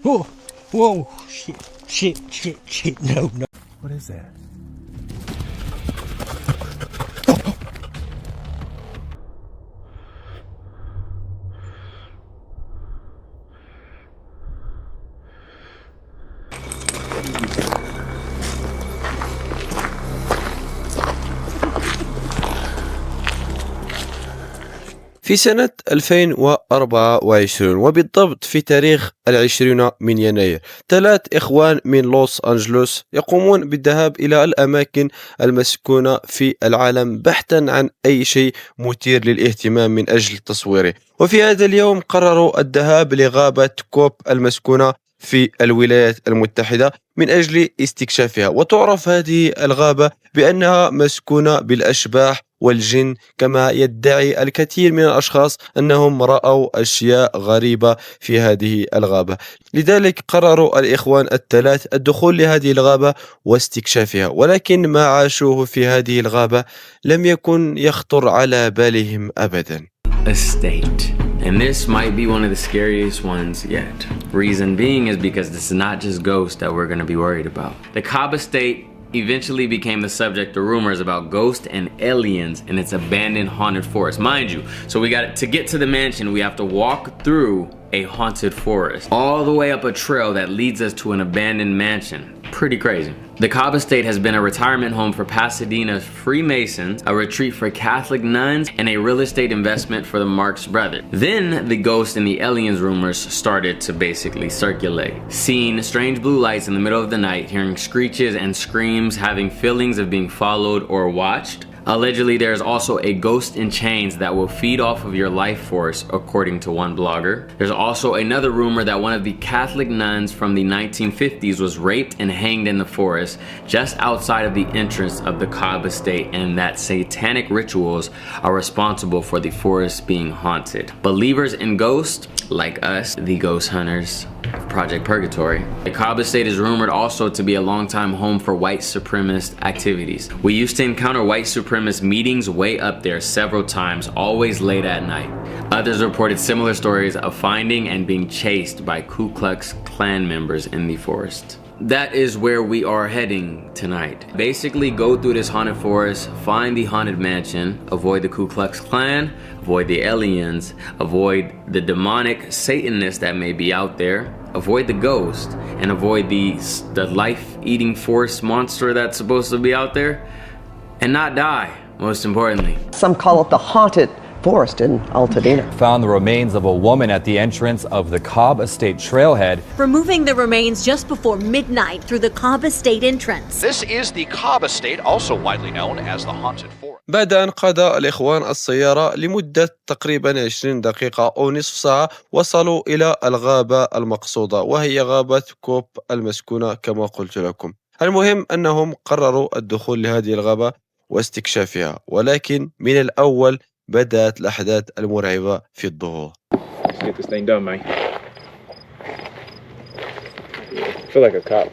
Whoa, whoa, shit, no. What is that? في سنة 2024 وبالضبط في تاريخ 20 من يناير 3 إخوان من لوس أنجلوس يقومون بالذهاب إلى الأماكن المسكونة في العالم بحثا عن أي شيء مثير للاهتمام من أجل تصويره. وفي هذا اليوم قرروا الذهاب لغابة كوب المسكونة في الولايات المتحدة من أجل استكشافها. وتعرف هذه الغابة بأنها مسكونة بالأشباح والجن، كما يدعي الكثير من الأشخاص أنهم رأوا أشياء غريبة في هذه الغابة. لذلك قرروا الإخوان الثلاث الدخول لهذه الغابة واستكشافها، ولكن ما عاشوه في هذه الغابة لم يكن يخطر على بالهم أبدا. Estate. And this might be one of the scariest ones yet. Reason being is because this is not just ghosts that we're going to be worried about. The Cobb Estate eventually became the subject of rumors about ghosts and aliens in its abandoned haunted forest. Mind you, so to get to the mansion, we have to walk through a haunted forest, all the way up a trail that leads us to an abandoned mansion. Pretty crazy. The Cobb Estate has been a retirement home for Pasadena's Freemasons, a retreat for Catholic nuns, and a real estate investment for the Marx brothers. Then the ghost and the aliens rumors started to basically circulate. Seeing strange blue lights in the middle of the night, hearing screeches and screams, having feelings of being followed or watched. Allegedly, there is also a ghost in chains that will feed off of your life force, according to one blogger. There's also another rumor that one of the Catholic nuns from the 1950s was raped and hanged in the forest just outside of the entrance of the Cobb Estate, and that satanic rituals are responsible for the forest being haunted. Believers in ghosts, like us, the ghost hunters of Project Purgatory. The Cobb Estate is rumored also to be a longtime home for white supremacist activities. We used to encounter white supremacist meetings way up there several times, always late at night. Others reported similar stories of finding and being chased by Ku Klux Klan members in the forest. That is where we are heading tonight. Basically go through this haunted forest, find the haunted mansion, avoid the Ku Klux Klan, avoid the aliens, avoid the demonic Satanists that may be out there, avoid the ghost, and avoid the life-eating forest monster that's supposed to be out there, and not die, most importantly. Some call it the haunted forest in Altadena. Found the remains of a woman at the entrance of the Cobb Estate trailhead. Removing the remains just before midnight through the Cobb Estate entrance. This is the Cobb Estate, also widely known as the haunted forest. بعد أن قضى الإخوان السيارة لمدة تقريبا 20 دقيقة أو نصف ساعة، وصلوا إلى الغابة المقصودة، وهي غابة كوب المسكونة كما قلت لكم. المهم أنهم قرروا الدخول لهذه الغابة واستكشافها، ولكن من الأول بدأت الأحداث المرعبة في الظهور. Let's get this thing done, man. I feel like a cop.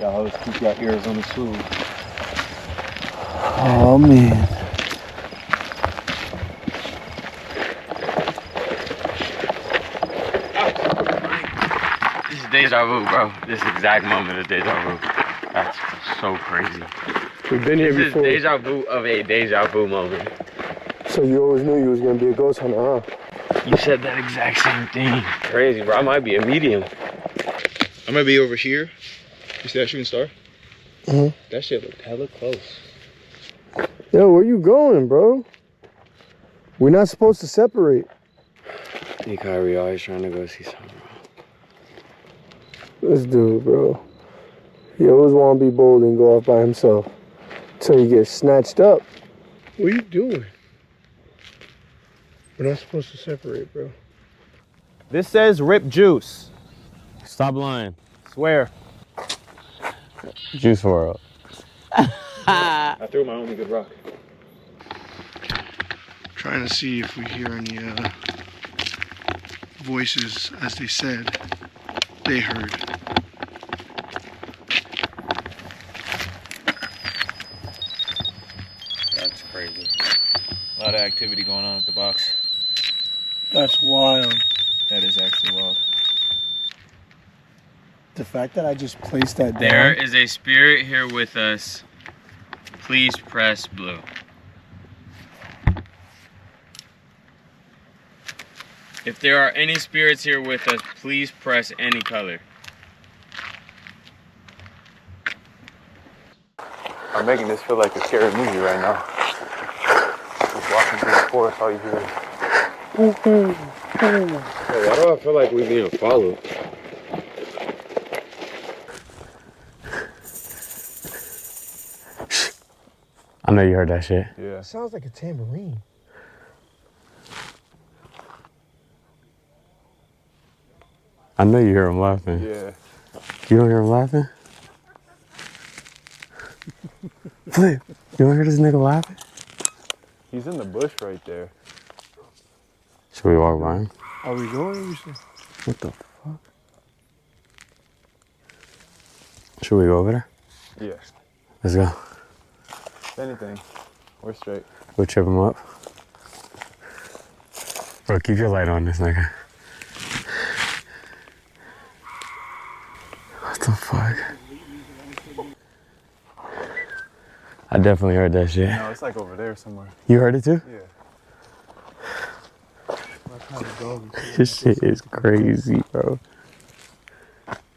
Y'all always keep your ears on the smooth. Oh man. This is deja vu, bro. This exact moment is deja vu. That's so crazy. We've been here This before. is deja vu of a deja vu moment. So you always knew you was gonna be a ghost hunter, huh? You said that exact same thing. Crazy, bro. I might be a medium. I might be over here. You see that shooting star? Mm-hmm. That shit looked hella close. Yo, where you going, bro? We're not supposed to separate. Hey, Kyrie, always trying to go see something. This dude, bro. He always want to be bold and go off by himself until he gets snatched up. What are you doing? We're not supposed to separate, bro. This says Rip Juice. Stop lying. Swear. Juice World. I threw my only good rock. Trying to see if we hear any voices, as they said they heard. That's crazy. A lot of activity going on at the box. That's wild. That is actually wild. The fact that I just placed that There down. is a spirit here with us. Please press blue. If there are any spirits here with us, please press any color. I'm making this feel like a scary movie right now. Just walking through the forest, all you hear is. Hey, why do I feel like we're being followed? I know you heard that shit. Yeah. Sounds like a tambourine. I know you hear him laughing. Yeah. You don't hear him laughing? Flip, you don't hear this nigga laughing? He's in the bush right there. Should we walk by him? Are we going? What the fuck? Should we go over there? Yeah. Let's go. If anything, we're straight. We'll trip him up. Bro, keep your light on this nigga. What the fuck? I definitely heard that shit. No, it's like over there somewhere. You heard it too? Yeah. This shit is crazy, bro.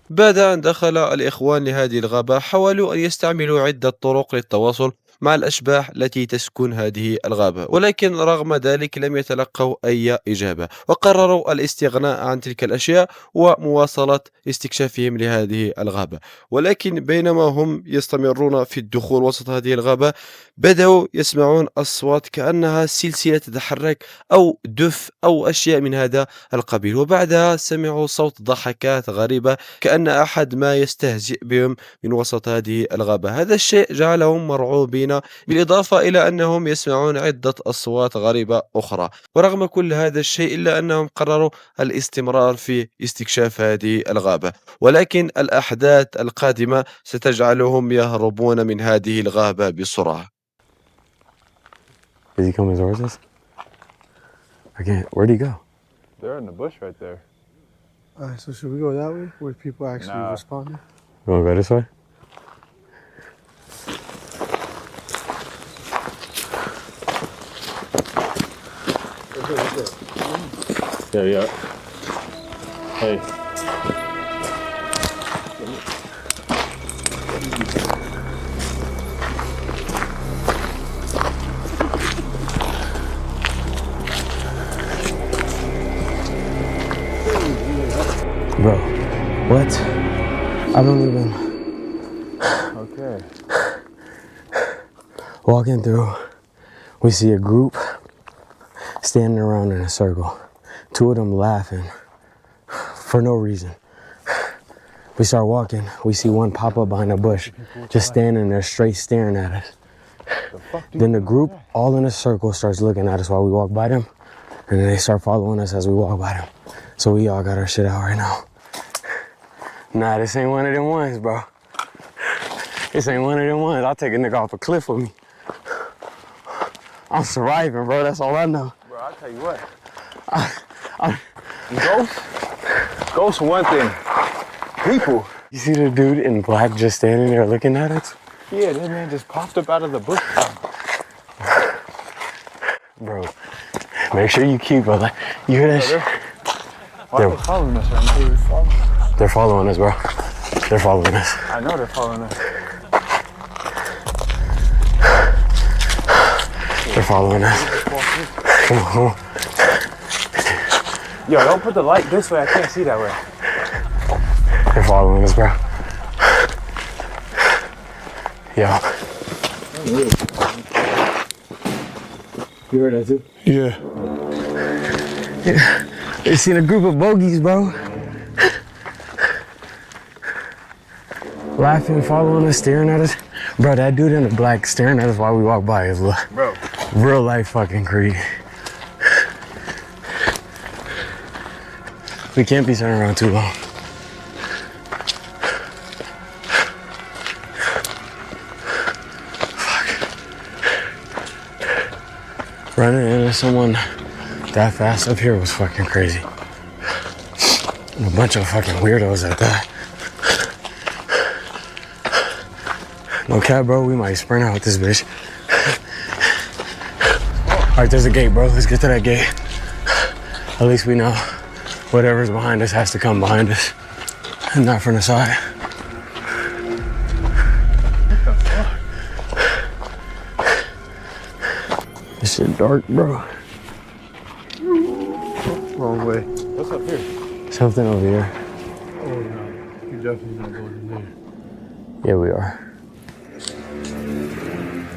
بعد أن دخل الإخوان لهذه الغابة حاولوا أن يستعملوا عدة طرق للتواصل مع الأشباح التي تسكن هذه الغابة، ولكن رغم ذلك لم يتلقوا أي إجابة، وقرروا الاستغناء عن تلك الأشياء ومواصلة استكشافهم لهذه الغابة. ولكن بينما هم يستمرون في الدخول وسط هذه الغابة بدأوا يسمعون أصوات كأنها سلسلة تتحرك أو دف أو أشياء من هذا القبيل، وبعدها سمعوا صوت ضحكات غريبة كأن أحد ما يستهزئ بهم من وسط هذه الغابة. هذا الشيء جعلهم مرعوبين، بالإضافة إلى أنهم يسمعون عدة أصوات غريبة أخرى. ورغم كل هذا الشيء إلا أنهم قرروا الاستمرار في استكشاف هذه الغابة، ولكن الأحداث القادمة ستجعلهم يهربون من هذه الغابة بسرعة. Is he coming towards us? Again, where'd he go? They're in the bush right there. Alright, so should we go that way where people actually responding? You wanna go this way? Yeah. Hey. Bro, what? I don't even... Okay. Walking through, we see a group standing around in a circle. Two of them laughing for no reason. We start walking, we see one pop up behind a bush, just standing there straight staring at us. Then the group all in a circle starts looking at us while we walk by them, and then they start following us as we walk by them. So we all got our shit out right now. Nah, this ain't one of them ones, bro. This ain't one of them ones. I'll take a nigga off a cliff with me. I'm surviving, bro. That's all I know. Bro, I'll tell you what. Ghosts one thing. People. You see the dude in black just standing there looking at us? Yeah, that man just popped up out of the bush. Bro, make sure you keep, brother. You hear that shit? Why are they following us right now? They're following us, bro. They're following us. I know they're following us. They're following us. Come on, come on. Yo, don't put the light this way. I can't see that way. They're following us, bro. Yo. You heard that too? Yeah. They seen a group of bogeys, bro. Laughing, following us, staring at us. Bro, that dude in the black staring at us while we walk by is real life fucking creepy. We can't be turning around too long. Running into someone that fast up here was fucking crazy. And a bunch of fucking weirdos at that. No cap, bro. We might sprint out this bitch. Alright, there's a gate, bro. Let's get to that gate. At least we know whatever's behind us has to come behind us and not from the side. This shit dark, bro. Wrong way. What's up here? Something over here. Oh no, you're definitely not going in there. Yeah, we are.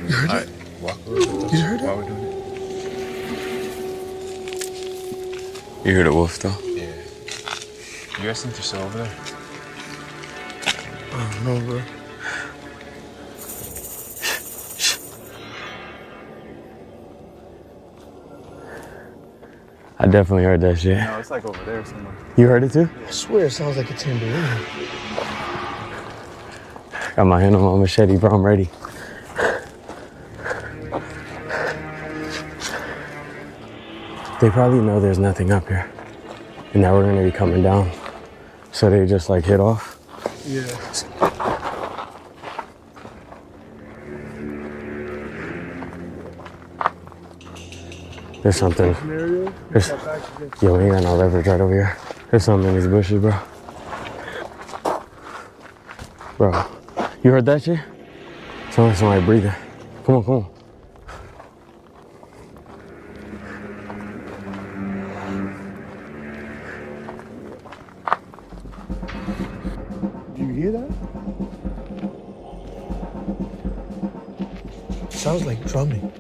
You heard it? Walk over. You heard it? While we're doing it. You heard a wolf, though? Yeah. You guys think they're still over there? I don't know, bro. I definitely heard that shit. No, it's like over there somewhere. You heard it too? I swear it sounds like a tambourine. Got my hand on my machete, bro. I'm ready. They probably know there's nothing up here. And now we're gonna be coming down. So they just like hit off. Yeah. There's something. There's, yo, we ain't got no leverage right over here. There's something in these bushes, bro. Bro, you heard that shit? Sound like somebody breathing. Come on, come on. Do you hear that? Sounds like drumming.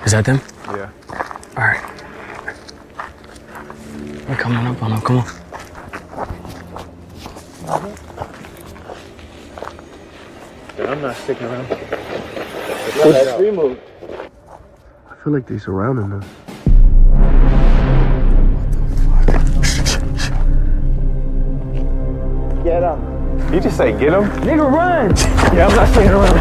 Is that them? Yeah. All right. They're coming up on them. Come on. I'm not sticking around. Let's remove. I feel like they're surrounding us. Get him. You just say get him? Nigga, run! Yeah, I'm not sticking around.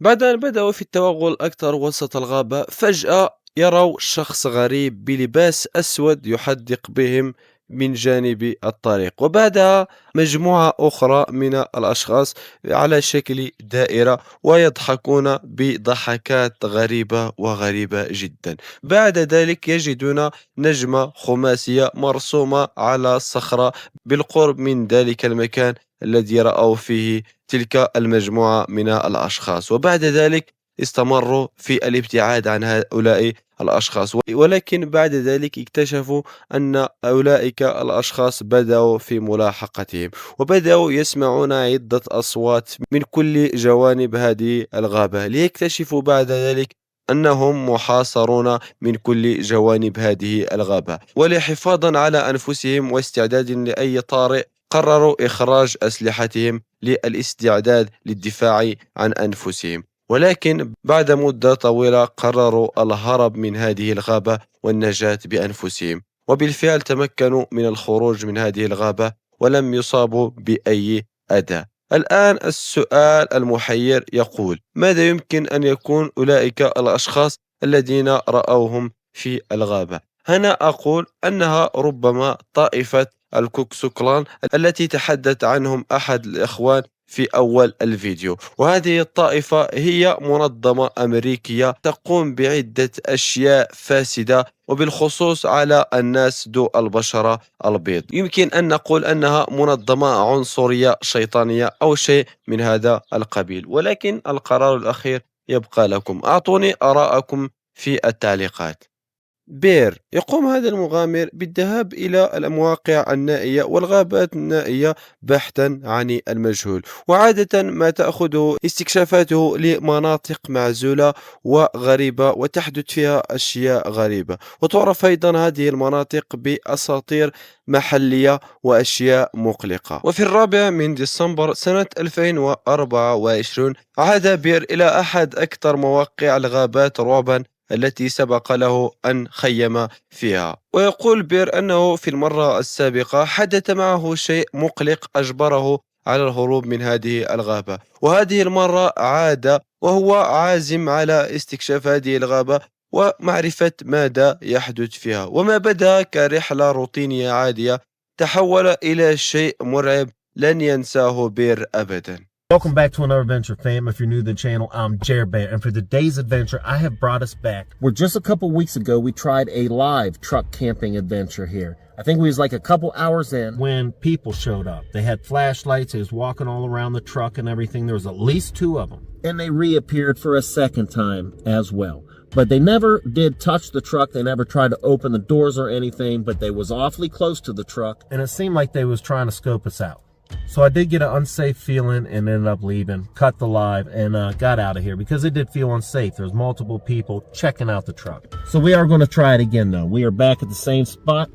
بعد أن بدأوا في التوغل أكثر وسط الغابة، فجأة يروا شخص غريب بلباس أسود يحدق بهم من جانب الطريق، وبعدها مجموعة أخرى من الأشخاص على شكل دائرة ويضحكون بضحكات غريبة وغريبة جدا. بعد ذلك يجدون نجمة خماسية مرسومة على صخرة بالقرب من ذلك المكان الذي رأوا فيه تلك المجموعة من الأشخاص، وبعد ذلك استمروا في الابتعاد عن هؤلاء الأشخاص، ولكن بعد ذلك اكتشفوا أن أولئك الأشخاص بدأوا في ملاحقتهم، وبدأوا يسمعون عدة أصوات من كل جوانب هذه الغابة، ليكتشفوا بعد ذلك أنهم محاصرون من كل جوانب هذه الغابة. ولحفاظا على أنفسهم واستعداد لأي طارئ قرروا إخراج أسلحتهم للاستعداد للدفاع عن أنفسهم، ولكن بعد مدة طويلة قرروا الهرب من هذه الغابة والنجاة بأنفسهم، وبالفعل تمكنوا من الخروج من هذه الغابة ولم يصابوا بأي أذى. الآن السؤال المحير يقول: ماذا يمكن أن يكون أولئك الأشخاص الذين رأوهم في الغابة؟ هنا أقول أنها ربما طائفة الكوكسوكلان التي تحدث عنهم أحد الإخوان في أول الفيديو، وهذه الطائفة هي منظمة أمريكية تقوم بعدة أشياء فاسدة وبالخصوص على الناس ذو البشرة البيض. يمكن أن نقول أنها منظمة عنصرية شيطانية أو شيء من هذا القبيل، ولكن القرار الأخير يبقى لكم. أعطوني آراءكم في التعليقات. بير. يقوم هذا المغامر بالذهاب إلى المواقع النائية والغابات النائية بحثا عن المجهول، وعادة ما تأخذه استكشافاته لمناطق معزولة وغريبة وتحدث فيها أشياء غريبة، وتعرف أيضا هذه المناطق بأساطير محلية وأشياء مقلقة. وفي 4 من ديسمبر سنة 2024 عاد بير إلى أحد أكثر مواقع الغابات رعبا التي سبق له أن خيم فيها. ويقول بير أنه في المرة السابقة حدث معه شيء مقلق أجبره على الهروب من هذه الغابة، وهذه المرة عاد وهو عازم على استكشاف هذه الغابة ومعرفة ماذا يحدث فيها. وما بدأ كرحلة روتينية عادية تحول إلى شيء مرعب لن ينساه بير أبدا. Welcome back to another adventure, fam. If you're new to the channel, I'm Jared Bear, and for today's adventure, I have brought us back where just a couple weeks ago we tried a live truck camping adventure here. I think we was like a couple hours in when people showed up. They had flashlights. They was walking all around the truck and everything. There was at least 2 of them, and they reappeared for a second time as well. But they never did touch the truck. They never tried to open the doors or anything, but they was awfully close to the truck, and it seemed like they was trying to scope us out. So I did get an unsafe feeling and ended up leaving, cut the live, and got out of here because it did feel unsafe. There's multiple people checking out the truck. So we are going to try it again though. We are back at the same spot,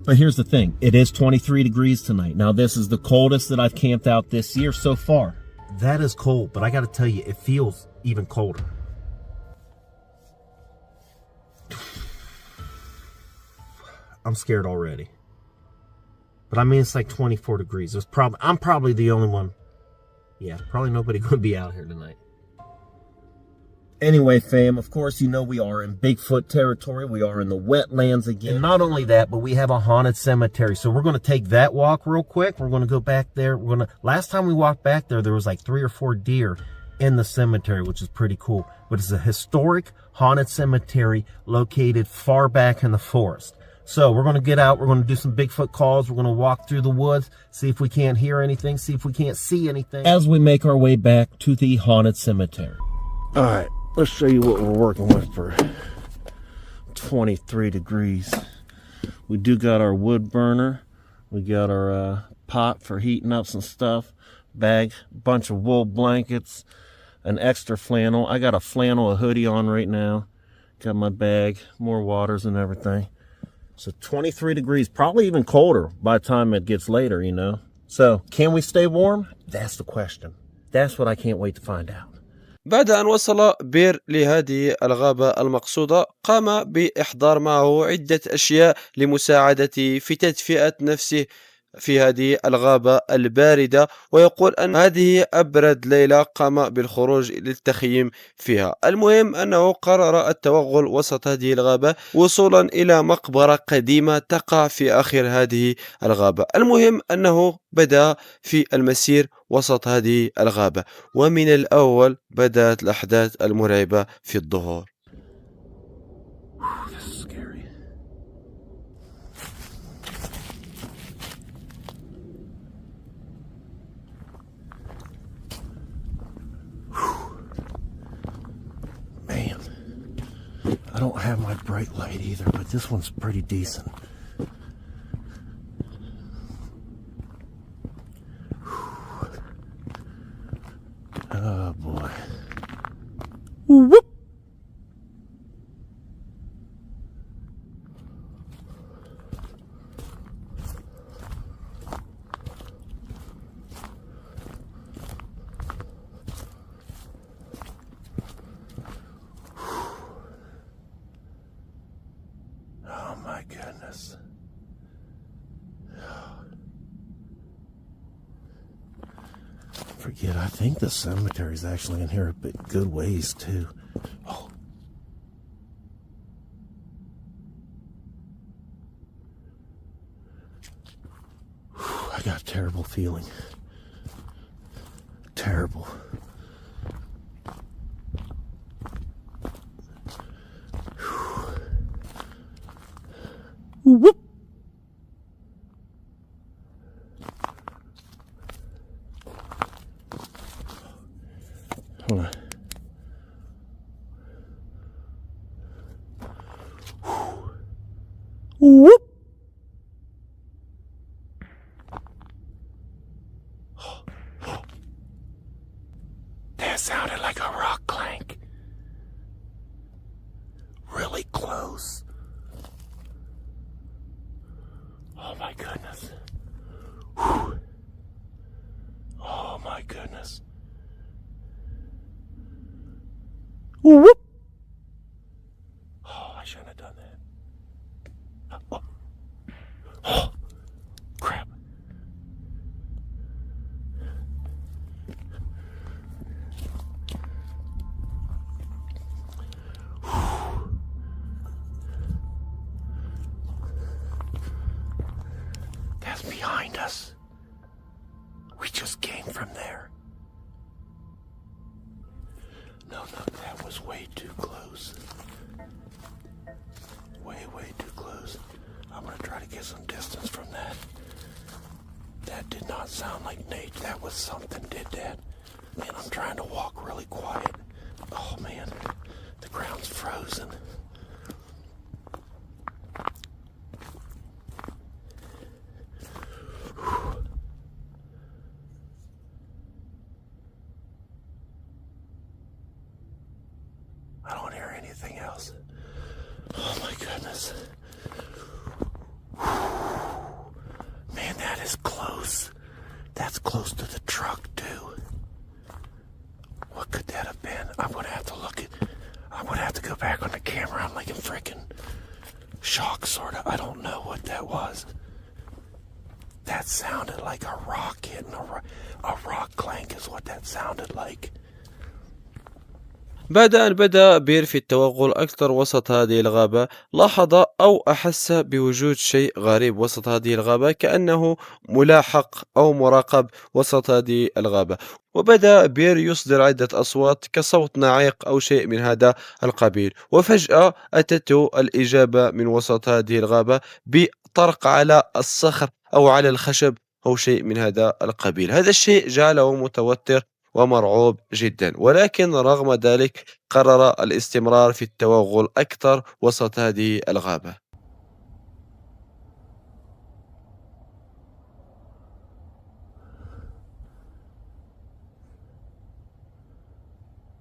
but here's the thing. It is 23 degrees tonight. Now this is the coldest that I've camped out this year so far. That is cold, but I got to tell you, it feels even colder. I'm scared already. But I mean, it's like 24 degrees. I'm probably the only one. Yeah, probably nobody going to be out here tonight. Anyway, fam, of course, you know we are in Bigfoot territory. We are in the wetlands again. And not only that, but we have a haunted cemetery. So we're going to take that walk real quick. We're going to go back there. Last time we walked back there was like 3 or 4 deer in the cemetery, which is pretty cool. But it's a historic haunted cemetery located far back in the forest. So we're going to get out, we're going to do some Bigfoot calls, we're going to walk through the woods, see if we can't hear anything, see if we can't see anything as we make our way back to the haunted cemetery. All right, let's show you what we're working with for 23 degrees. We do got our wood burner, we got our pot for heating up some stuff, bag, bunch of wool blankets, an extra flannel. I got a flannel, a hoodie on right now, got my bag, more waters and everything. So 23 degrees, probably even colder by the time it gets later, you know. So can we stay warm? That's the question. That's what I can't wait to find out. بعد أن وصل بير لهذه الغابة المقصودة قام بإحضار معه عدة أشياء لمساعدته في تدفئة نفسه في هذه الغابة الباردة. ويقول أن هذه أبرد ليلة قام بالخروج للتخييم فيها. المهم أنه قرر التوغل وسط هذه الغابة وصولا إلى مقبرة قديمة تقع في آخر هذه الغابة. المهم أنه بدأ في المسير وسط هذه الغابة، ومن الأول بدأت الأحداث المرعبة في الظهور. Man, I don't have my bright light either, but this one's pretty decent. Oh boy. Whoop. Goodness. Forget, I think the cemetery is actually in here a bit good ways too. Oh. I got a terrible feeling. Terrible. Whoop. Hold on. like a rock clank. Really close. Oh my goodness. Whew. Oh my goodness. Whoop. Oh, I shouldn't have done that. Oh. Oh. Crap. That's behind us. We just came from there. No, that was way too close. Way too close. I'm gonna try to get some distance from that. That did not sound like Nate. That was something did that. Man, I'm trying to walk really quiet. Oh man, the ground's frozen. I don't hear anything else. Oh my goodness. Man, that is close. That's close to the truck too. What could that have been? I'm gonna have to go back on the camera. I'm like in freaking shock, sorta. I don't know what that was. That sounded like a rock hitting a rock clank is what that sounded like. بعد أن بدأ بير في التوغل أكثر وسط هذه الغابة، لاحظ أو أحس بوجود شيء غريب وسط هذه الغابة، كأنه ملاحق أو مراقب وسط هذه الغابة. وبدأ بير يصدر عدة أصوات كصوت ناعق أو شيء من هذا القبيل، وفجأة أتته الإجابة من وسط هذه الغابة بطرق على الصخر أو على الخشب أو شيء من هذا القبيل. هذا الشيء جعله متوتر ومرعوب جدا، ولكن رغم ذلك قرر الاستمرار في التوغل أكثر وسط هذه الغابة.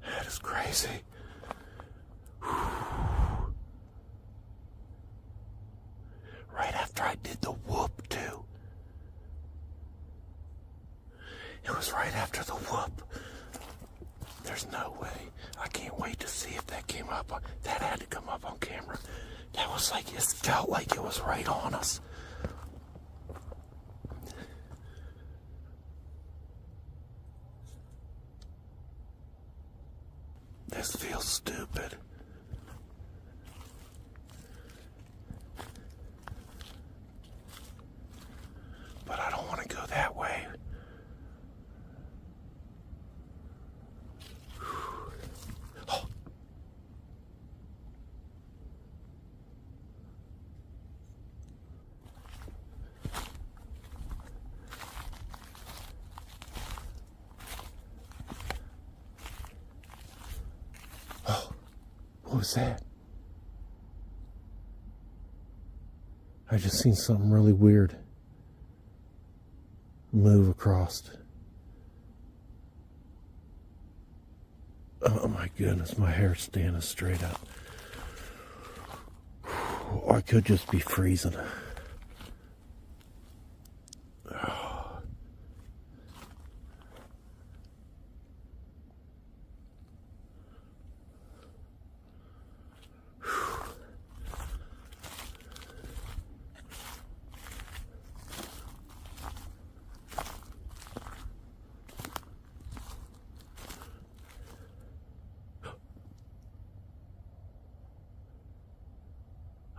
That is crazy. Right after I did the whoop too. It was right after the whoop. There's no way. I can't wait to see if that came up. That had to come up on camera. That was like, it felt like it was right on us. This feels stupid. But I don't want to go that way. What was that? I just seen something really weird move across. Oh my goodness, my hair's standing straight up. Or I could just be freezing.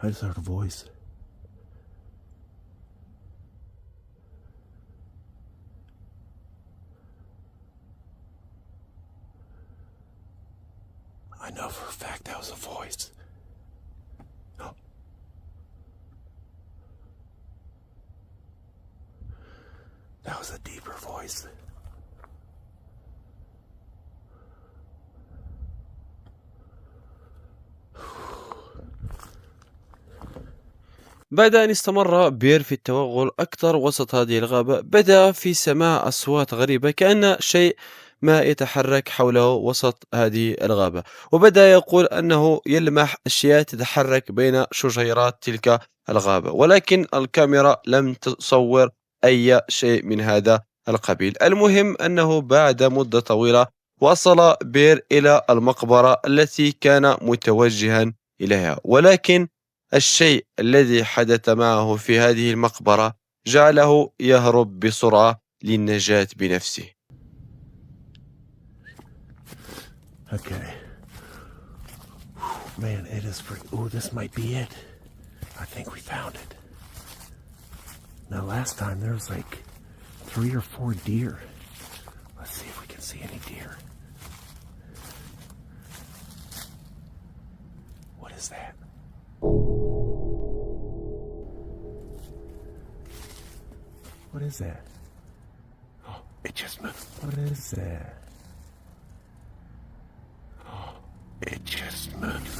I just heard a voice. I know for a fact that was a voice. Oh. That was a deeper voice. بعد أن استمر بير في التوغل أكثر وسط هذه الغابة، بدأ في سماع أصوات غريبة، كأن شيء ما يتحرك حوله وسط هذه الغابة. وبدأ يقول أنه يلمح أشياء تتحرك بين شجيرات تلك الغابة، ولكن الكاميرا لم تصور أي شيء من هذا القبيل. المهم أنه بعد مدة طويلة وصل بير إلى المقبرة التي كان متوجها إليها، ولكن الشيء الذي حدث معه في هذه المقبرة جعله يهرب بسرعة للنجاة بنفسه. Okay. Man, it is pretty. Oh, this might be it. I think we found it. Now, last time there was like 3 or 4 deer. Let's see if we can see any deer. What is that? What is that? Oh, it just moved. What is that? Oh, it just moved.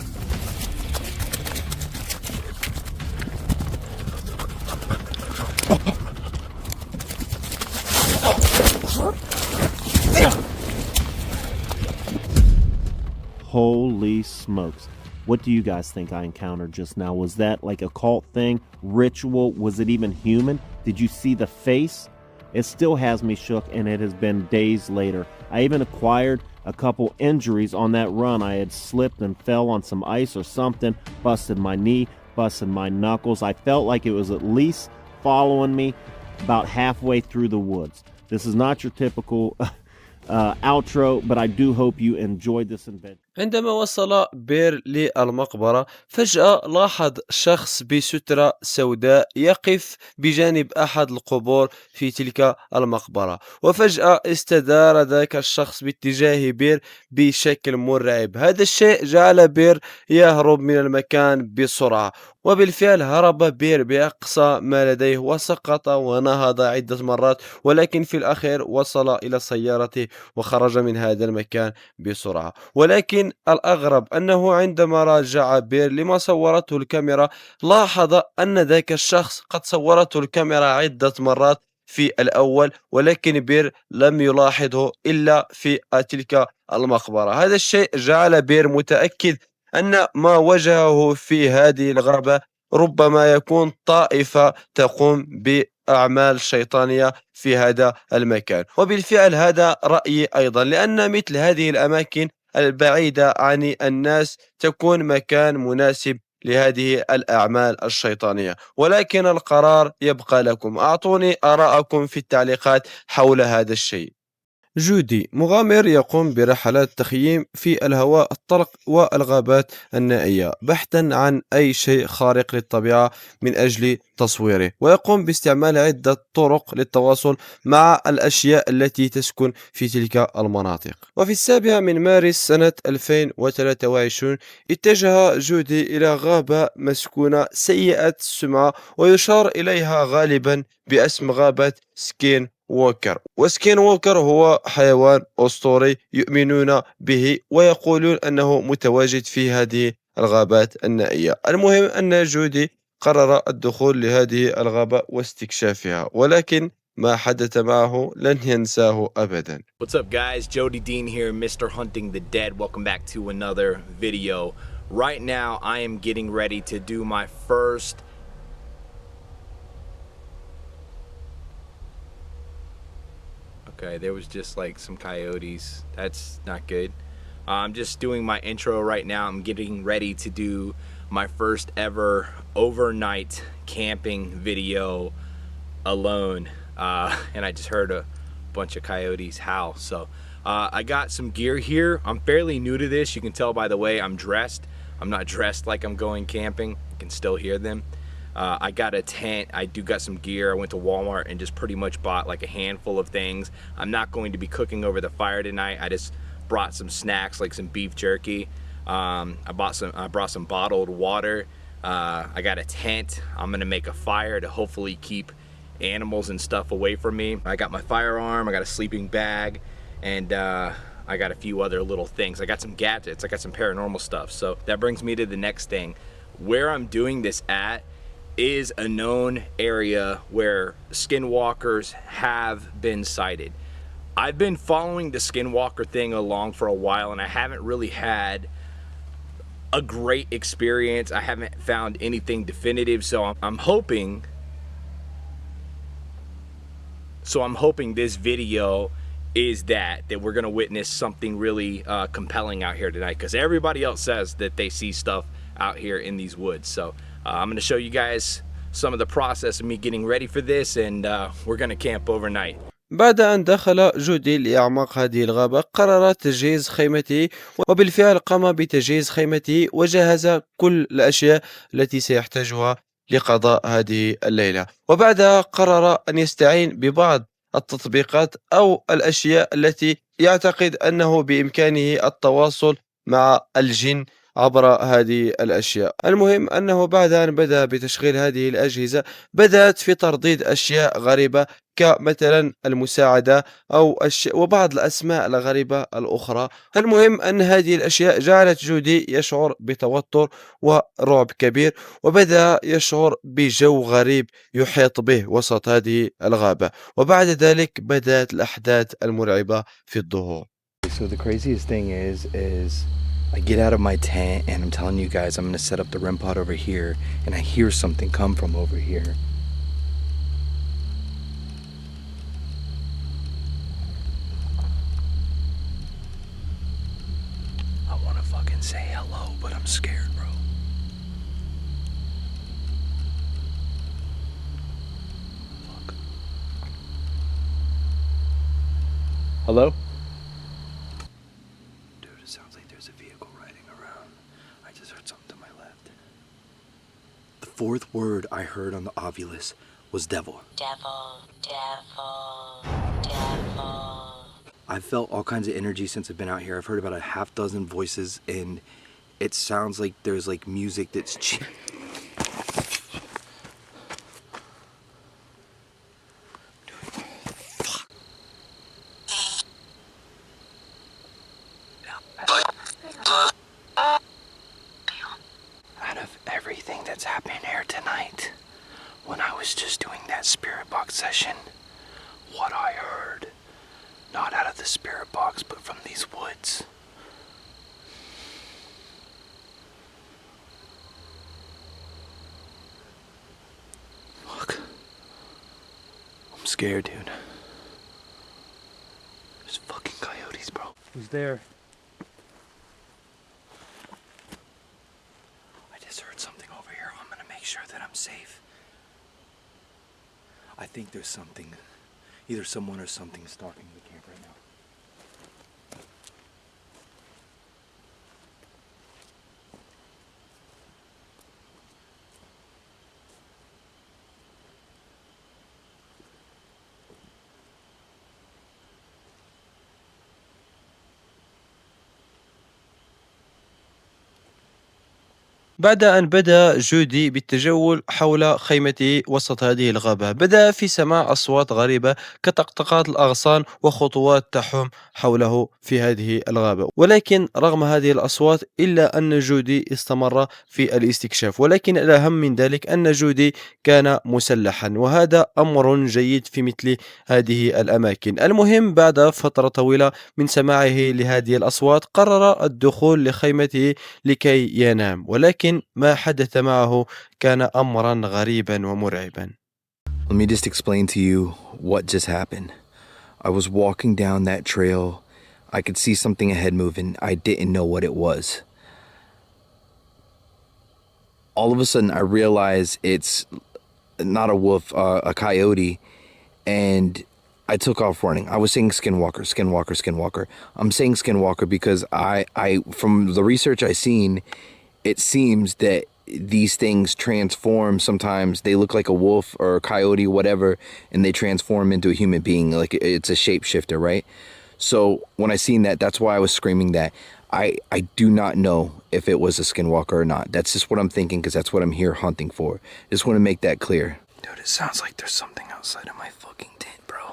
Holy smokes. What do you guys think I encountered just now? Was that like a cult thing? Ritual? Was it even human? Did you see the face? It still has me shook, and it has been days later. I even acquired a couple injuries on that run. I had slipped and fell on some ice or something, busted my knee, busted my knuckles. I felt like it was at least following me about halfway through the woods. This is not your typical outro, but I do hope you enjoyed this adventure. عندما وصل بير للمقبرة فجأة لاحظ شخص بسترة سوداء يقف بجانب أحد القبور في تلك المقبرة، وفجأة استدار ذاك الشخص باتجاه بير بشكل مرعب. هذا الشيء جعل بير يهرب من المكان بسرعة، وبالفعل هرب بير بأقصى ما لديه وسقط ونهض عدة مرات، ولكن في الأخير وصل إلى سيارته وخرج من هذا المكان بسرعة. ولكن الأغرب أنه عندما راجع بير لما صورته الكاميرا لاحظ أن ذاك الشخص قد صورته الكاميرا عدة مرات في الأول، ولكن بير لم يلاحظه إلا في تلك المقبرة. هذا الشيء جعل بير متأكد أن ما وجهه في هذه الغابة ربما يكون طائفة تقوم بأعمال شيطانية في هذا المكان. وبالفعل هذا رأيي أيضا، لأن مثل هذه الأماكن البعيدة عن الناس تكون مكان مناسب لهذه الأعمال الشيطانية. ولكن القرار يبقى لكم، أعطوني آراءكم في التعليقات حول هذا الشيء. جودي مغامر يقوم برحلات تخييم في الهواء الطلق والغابات النائية بحثا عن أي شيء خارق للطبيعة من أجل تصويره، ويقوم باستعمال عدة طرق للتواصل مع الأشياء التي تسكن في تلك المناطق. وفي 7 من مارس سنة 2023 اتجه جودي إلى غابة مسكونة سيئة السمعة ويشار إليها غالبا باسم غابة سكين ووكر. وسكين ووكر هو حيوان أسطوري يؤمنون به ويقولون أنه متواجد في هذه الغابات النائية. المهم أن جودي قرر الدخول لهذه الغابة واستكشافها، ولكن ما حدث معه لن ينساه أبدا. What's up guys, Jody Dean here, Mr. Hunting the Dead. Welcome back to another video. Right now I am getting ready to do my first Okay, there was just like some coyotes. That's not good. I'm just doing my intro right now. I'm getting ready to do my first ever overnight camping video alone. And I just heard a bunch of coyotes howl. So I got some gear here. I'm fairly new to this. You can tell by the way I'm dressed. I'm not dressed like I'm going camping. You can still hear them. I got a tent, I do got some gear. I went to Walmart and just pretty much bought like a handful of things. I'm not going to be cooking over the fire tonight. I just brought some snacks like some beef jerky. I brought some bottled water. I got a tent. I'm gonna make a fire to hopefully keep animals and stuff away from me. I got my firearm, I got a sleeping bag, and I got a few other little things. I got some gadgets, I got some paranormal stuff. So that brings me to the next thing. Where I'm doing this at is a known area where skinwalkers have been sighted. I've been following the skinwalker thing along for a while, and I haven't really had a great experience. I haven't found anything definitive, so I'm hoping this video is that we're gonna witness something really compelling out here tonight, because everybody else says that they see stuff out here in these woods. So I'm gonna show you guys some of the process of me getting ready for this, and we're gonna camp overnight. بعد أن دخل جودي لأعماق هذه الغابة قرر تجهيز خيمته، وبالفعل قام بتجهيز خيمته وجهز كل الأشياء التي سيحتاجها لقضاء هذه الليلة. وبعدها قرر أن يستعين ببعض التطبيقات أو الأشياء التي يعتقد أنه بإمكانه التواصل مع الجن عبر هذه الأشياء. المهم أنه بعد أن بدأ بتشغيل هذه الأجهزة بدأت في ترديد أشياء غريبة كمثلا المساعدة أو وبعض الأسماء الغريبة الأخرى. المهم أن هذه الأشياء جعلت جودي يشعر بتوتر ورعب كبير، وبدأ يشعر بجو غريب يحيط به وسط هذه الغابة، وبعد ذلك بدأت الأحداث المرعبة في الظهور. So the craziest thing is I get out of my tent and I'm telling you guys I'm gonna set up the REM pod over here, and I hear something come from over here. I wanna fucking say hello, but I'm scared, bro. Fuck. Hello? Fourth word I heard on the Ovilus was devil. Devil, devil, devil. I've felt all kinds of energy since I've been out here. I've heard about a half dozen voices, and it sounds like there's like music that's everything that's happening here tonight, when I was just doing that spirit box session, what I heard, not out of the spirit box, but from these woods. Fuck. I'm scared, dude. There's fucking coyotes, bro. Who's there? Sure that I'm safe. I think there's something, either someone or something stalking the camp right now. بعد أن بدأ جودي بالتجول حول خيمته وسط هذه الغابة، بدأ في سماع أصوات غريبة كطقطقات الأغصان وخطوات تحوم حوله في هذه الغابة. ولكن رغم هذه الأصوات إلا أن جودي استمر في الاستكشاف، ولكن الأهم من ذلك أن جودي كان مسلحا، وهذا أمر جيد في مثل هذه الأماكن. المهم بعد فترة طويلة من سماعه لهذه الأصوات قرر الدخول لخيمته لكي ينام، ولكن ما حدث معه كان أمرا غريبا ومرعبا. Let me just explain to you what just happened. I was walking down that trail. I could see something ahead moving. I didn't know what it was. All of a sudden I realized it's not a wolf, a coyote, and I took off running. I was saying skinwalker, skinwalker, skinwalker. I'm saying skinwalker because I from the research I seen, it seems that these things transform. Sometimes they look like a wolf or a coyote, whatever, and they transform into a human being. Like it's a shapeshifter, right? So when I seen that, that's why I was screaming that. I do not know if it was a skinwalker or not. That's just what I'm thinking because that's what I'm here hunting for. Just want to make that clear. Dude, it sounds like there's something outside of my fucking tent, bro.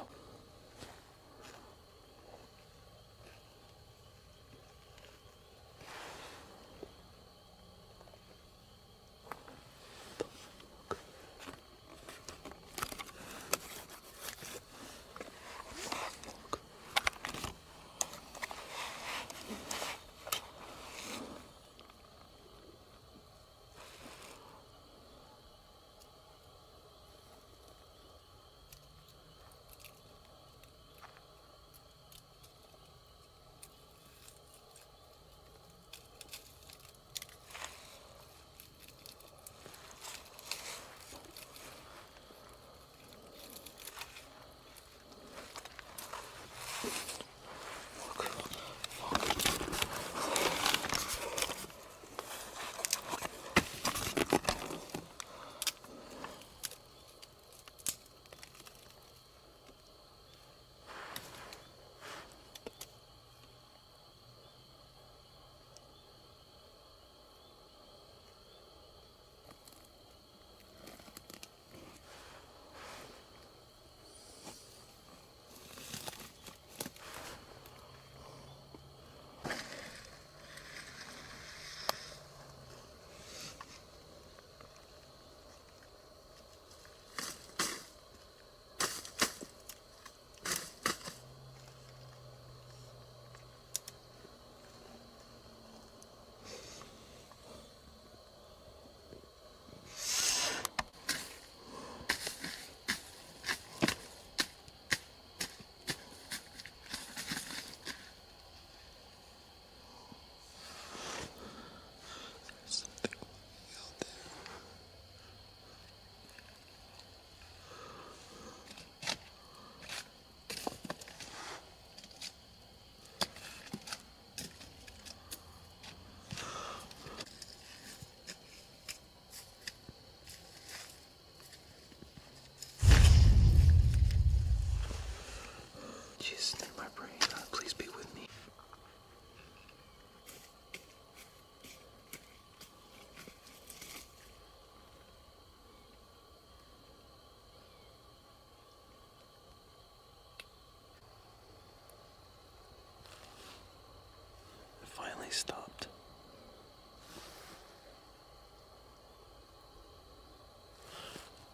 place stopped.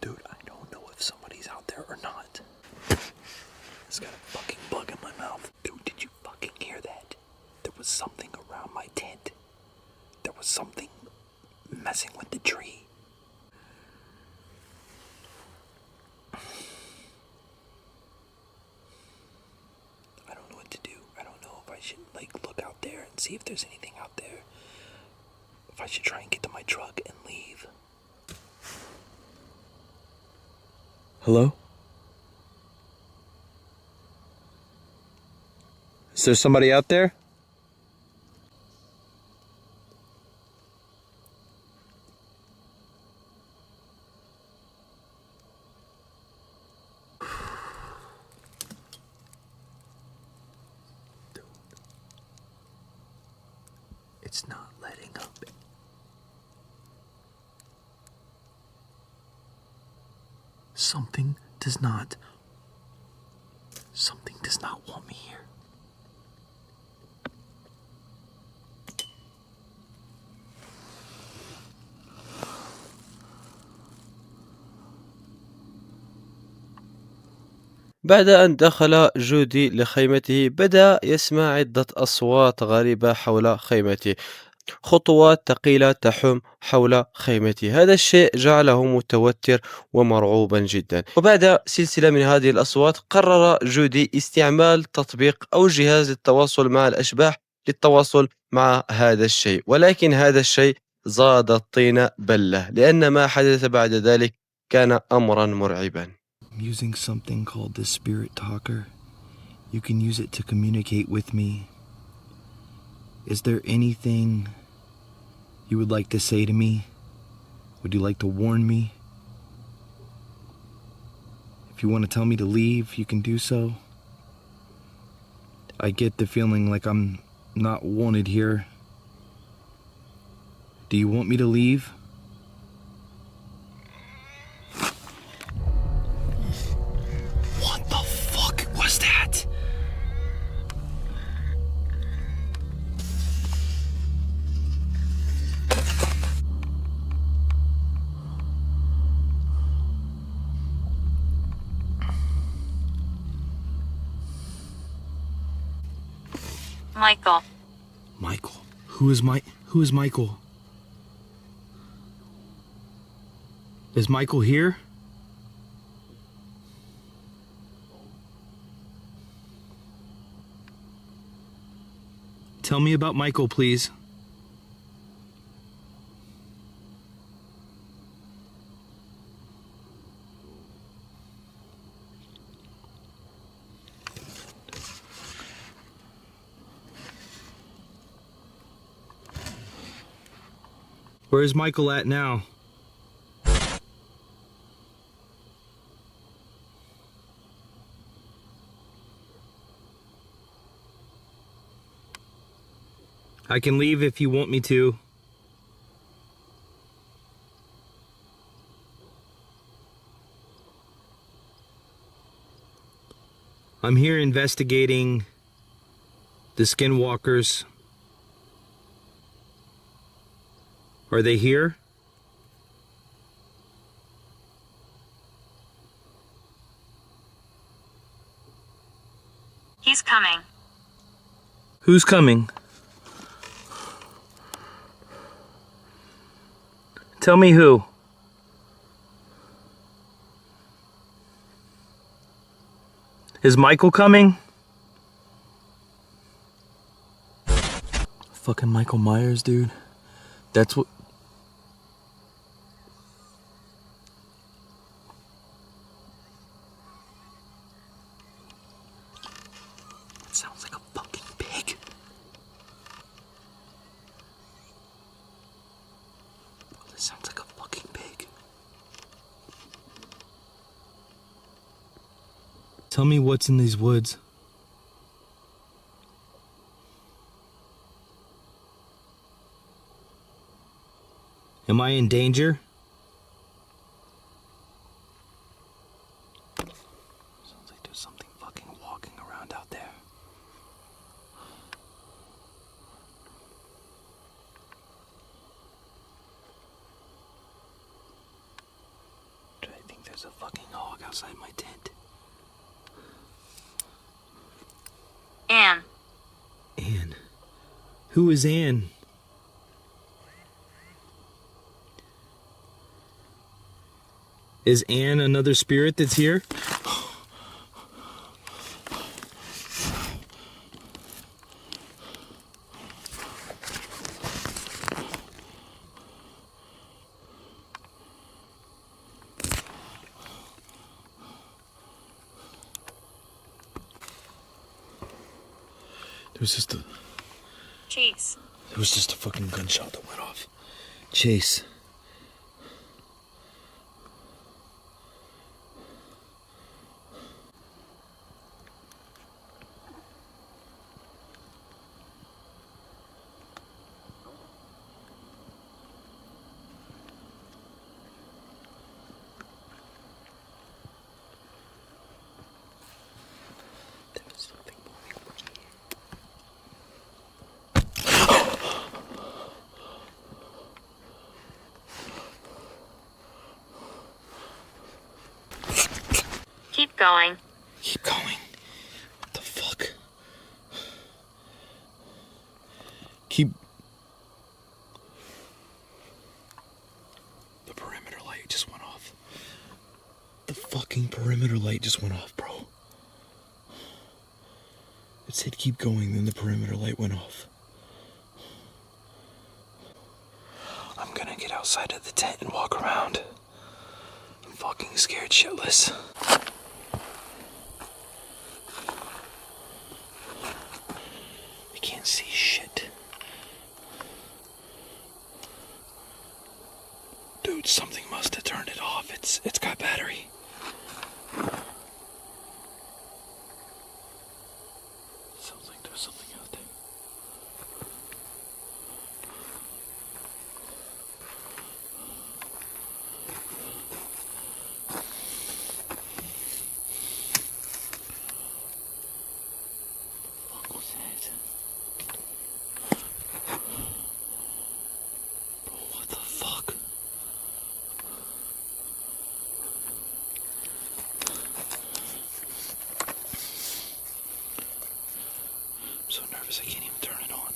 Dude, I don't know if somebody's out there or not. It's got a fucking bug in my mouth. Dude, did you fucking hear that? There was something around my tent. There was something messing with the tree. I don't know what to do. I don't know if I should look out there and see if there's anything out there. If I should try and get to my truck and leave. Hello? Is there somebody out there? Dude. It's not letting up. Something does not want me here. بعد أن دخل جودي لخيمته بدأ يسمع عدة أصوات غريبة حول خيمته. خطوات ثقيلة تحوم حول خيمته. هذا الشيء جعله متوتر ومرعوبا جدا. وبعد سلسلة من هذه الأصوات قرر جودي استعمال تطبيق أو جهاز للتواصل مع الأشباح للتواصل مع هذا الشيء، ولكن هذا الشيء زاد الطين بلة، لأن ما حدث بعد ذلك كان أمرا مرعبا. I'm using something called the Spirit Talker. You can use it to communicate with me. Is there anything you would like to say to me? Would you like to warn me? If you want to tell me to leave, you can do so. I get the feeling like I'm not wanted here. Do you want me to leave? What the fuck was that? Michael. Michael? Who is Michael? Is Michael here? Tell me about Michael, please. Where is Michael at now? I can leave if you want me to. I'm here investigating the skinwalkers. Are they here? He's coming. Who's coming? Tell me who. Is Michael coming? Fucking Michael Myers, dude. That's what... It sounds like a fucking pig. That sounds like a fucking pig. Tell me what's in these woods. Am I in danger? Sounds like there's something fucking walking around out there. There's a fucking hog outside my tent. Anne. Anne? Who is Anne? Is Anne another spirit that's here? There was just a... Chase. There was just a fucking gunshot that went off. Chase. Keep going. Keep going. What the fuck? Keep... The perimeter light just went off. The fucking perimeter light just went off, bro. It said keep going, then the perimeter light went off. I'm gonna get outside of the tent and walk around. I'm fucking scared shitless. I can't see shit. Dude, something must have turned it off. It's got battery. There's something out there. What was that? Bro, what the fuck? I'm so nervous I can't even turn it on.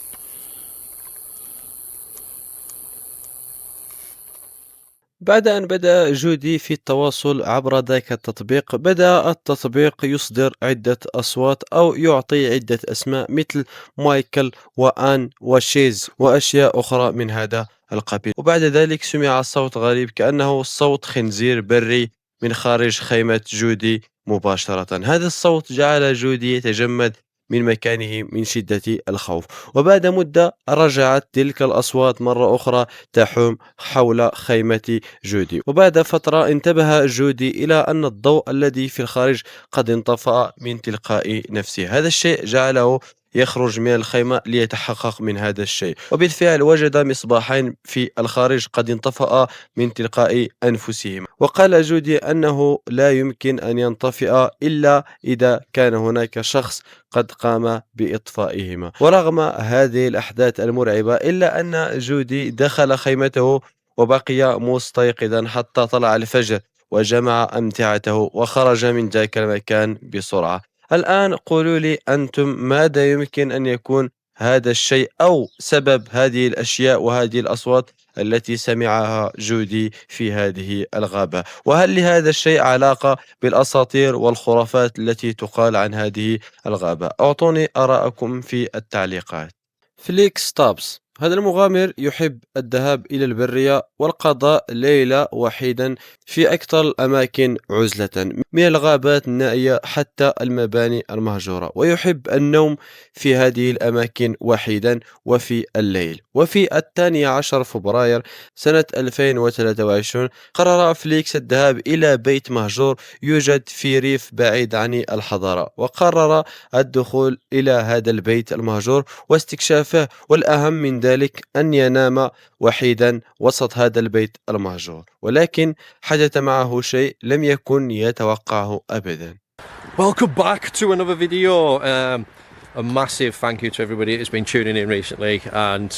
بعد أن بدأ جودي في التواصل عبر ذاك التطبيق، بدأ التطبيق يصدر عدة أصوات أو يعطي عدة أسماء مثل مايكل وآن وشيز وأشياء أخرى من هذا القبيل. وبعد ذلك سمع صوت غريب كأنه صوت خنزير بري من خارج خيمة جودي مباشرة. هذا الصوت جعل جودي يتجمد من مكانه من شدة الخوف. وبعد مدة رجعت تلك الأصوات مرة أخرى تحوم حول خيمة جودي. وبعد فترة انتبه جودي إلى أن الضوء الذي في الخارج قد انطفأ من تلقاء نفسه. هذا الشيء جعله يخرج من الخيمة ليتحقق من هذا الشيء، وبالفعل وجد مصباحين في الخارج قد انطفأ من تلقاء أنفسهما. وقال جودي أنه لا يمكن أن ينطفئ إلا إذا كان هناك شخص قد قام بإطفائهما. ورغم هذه الأحداث المرعبة إلا أن جودي دخل خيمته وبقي مستيقظا حتى طلع الفجر وجمع أمتعته وخرج من ذاك المكان بسرعة. الآن قولوا لي أنتم ماذا يمكن أن يكون هذا الشيء أو سبب هذه الأشياء وهذه الأصوات التي سمعها جودي في هذه الغابة؟ وهل لهذا الشيء علاقة بالأساطير والخرافات التي تقال عن هذه الغابة؟ أعطوني آراءكم في التعليقات. فليك ستابس: هذا المغامر يحب الذهاب إلى البرية والقضاء ليلة وحيدا في أكثر الأماكن عزلة، من الغابات النائية حتى المباني المهجورة، ويحب النوم في هذه الأماكن وحيدا وفي الليل. وفي 12 فبراير سنة 2023 قرر فليكس الذهاب إلى بيت مهجور يوجد في ريف بعيد عن الحضارة، وقرر الدخول إلى هذا البيت المهجور واستكشافه، والأهم من ذلك أن ينام وحيدا وسط هذا البيت المهجور. ولكن حدث معه شيء لم يكن يتوقعه أبدا. Welcome back to another video. A massive thank you to everybody that's been tuning in recently and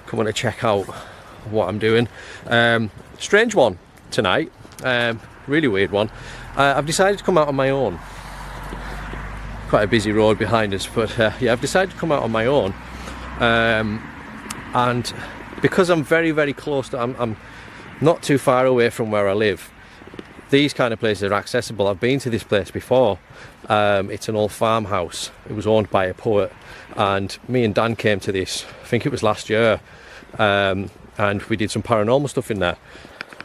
coming to check out what I'm doing. Strange one tonight. really weird one. I've decided to come out on my own. Quite a busy road behind us, but yeah, I've decided to come out on my own. And because I'm very, very close to, I'm not too far away from where I live, these kind of places are accessible. I've been to this place before. It's an old farmhouse. It was owned by a poet, and me and Dan came to this, I think it was last year, and we did some paranormal stuff in there.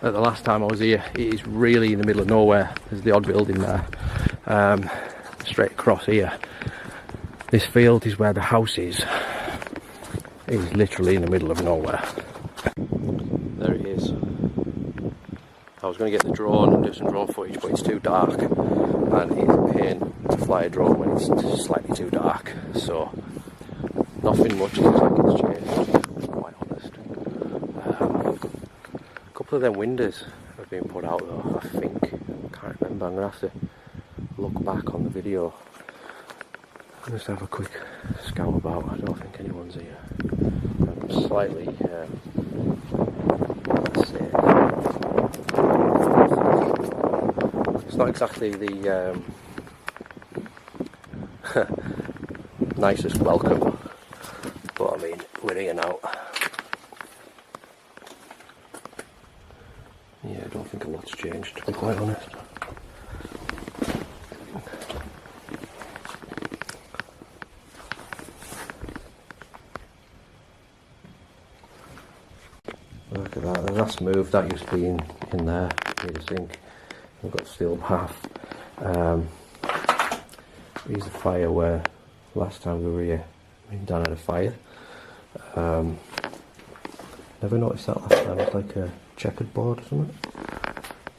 The last time I was here, it is really in the middle of nowhere. There's the odd building there. Straight across here, this field is where the house is. It is literally in the middle of nowhere. There it is. I was going to get the drone and do some drone footage, but it's too dark, and it's a pain to fly a drone when it's slightly too dark. So nothing much looks like it's changed, to be quite honest. A couple of them windows have been put out though, I think. I can't remember. I'm going to have to look back on the video. I'll just have a quick scout about. I don't think anyone's here. I'm slightly safe. It's not exactly the nicest welcome, but I mean, we're here now. Yeah, I don't think a lot's changed, to be quite honest. Look at that, the last move that used to be in there, near the sink. We've got steel bath. Here's a fire where last time we were here, me and Dan had a fire. Never noticed that last time, it's like a checkered board or something.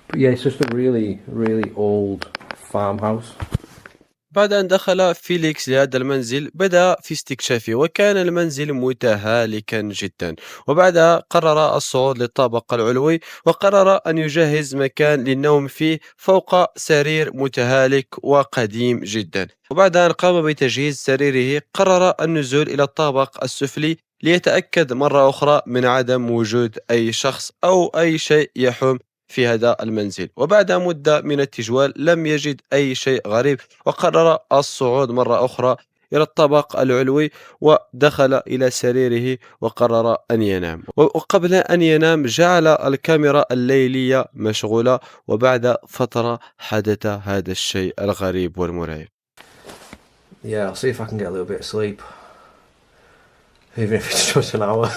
But yeah, it's just a really, really old farmhouse. بعد أن دخل فيليكس لهذا المنزل بدأ في استكشافه، وكان المنزل متهالكا جدا. وبعدها قرر الصعود للطابق العلوي، وقرر أن يجهز مكان للنوم فيه فوق سرير متهالك وقديم جدا. وبعد أن قام بتجهيز سريره قرر النزول إلى الطابق السفلي ليتأكد مرة أخرى من عدم وجود أي شخص أو أي شيء يحوم في هذا المنزل. وبعد مدة من التجوال لم يجد أي شيء غريب، وقرر الصعود مرة أخرى إلى الطابق العلوي ودخل إلى سريره وقرر أن ينام. وقبل أن ينام جعل الكاميرا الليلية مشغولة، وبعد فترة حدث هذا الشيء الغريب والمرعب. Yeah, I'll see if I can get a little bit of sleep, even if it's just an hour.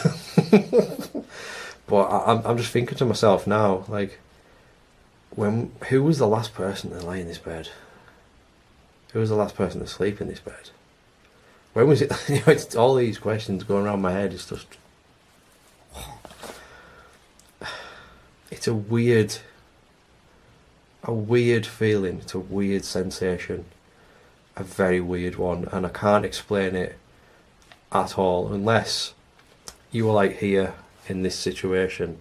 But I'm just thinking to myself now, like, who was the last person to lay in this bed? Who was the last person to sleep in this bed? When was it? You know, it's all these questions going around my head. It's just, it's a weird feeling. It's a weird sensation, a very weird one, and I can't explain it at all unless you were like here in this situation.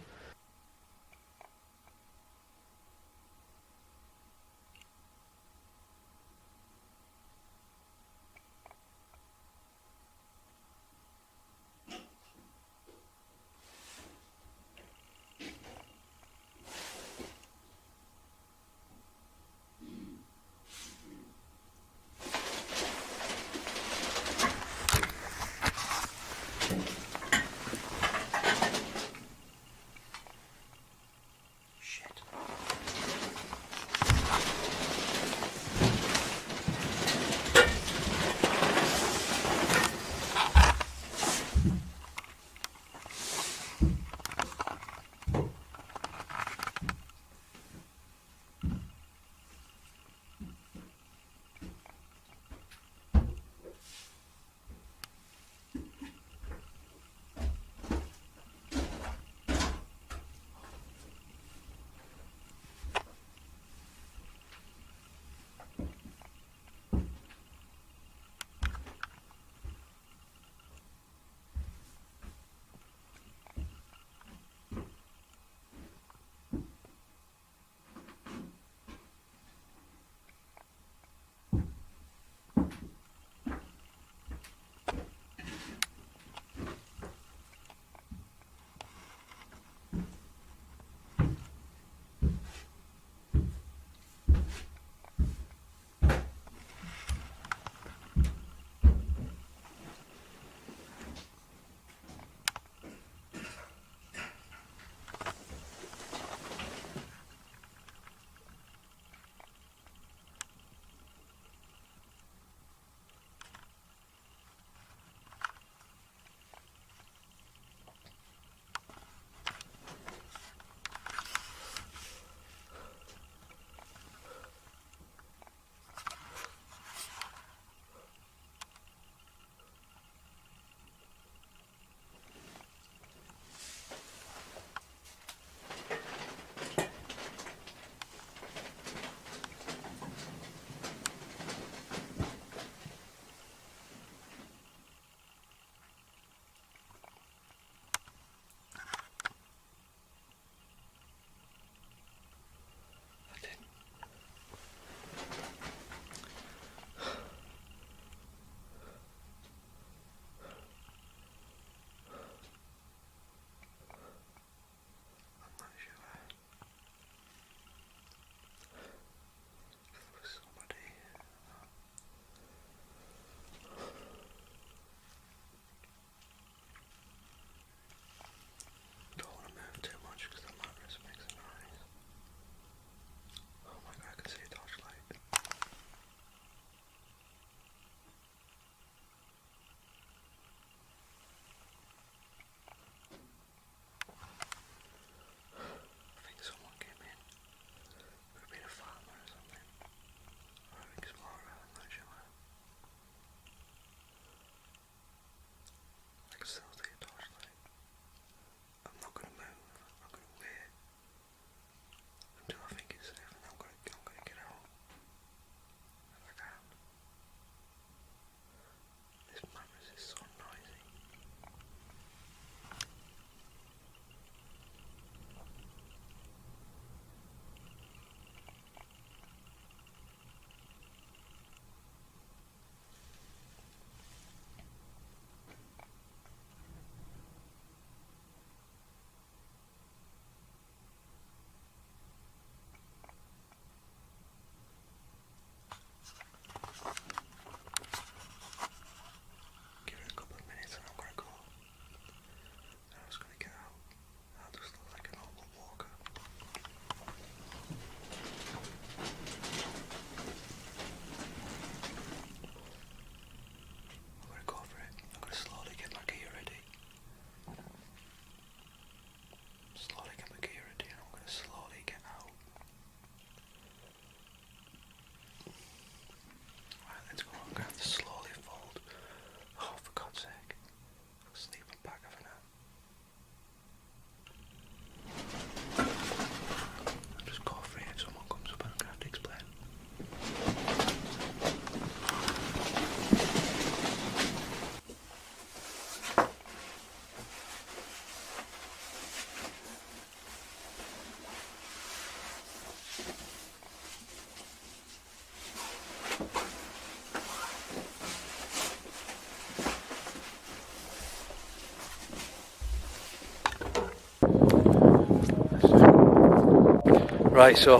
Right, so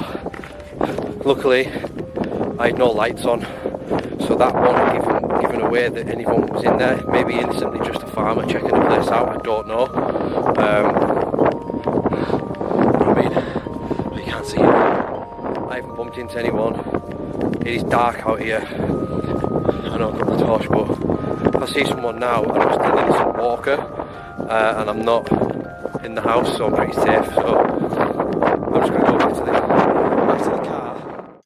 luckily I had no lights on, so that wasn't giving away that anyone was in there. Maybe innocently just a farmer checking the place out, I don't know. I mean, you can't see it. I haven't bumped into anyone. It is dark out here. I know I've got the torch, but if I see someone now, I'm just an innocent walker, and I'm not in the house, so I'm pretty safe. So I'm just going to go back to the car.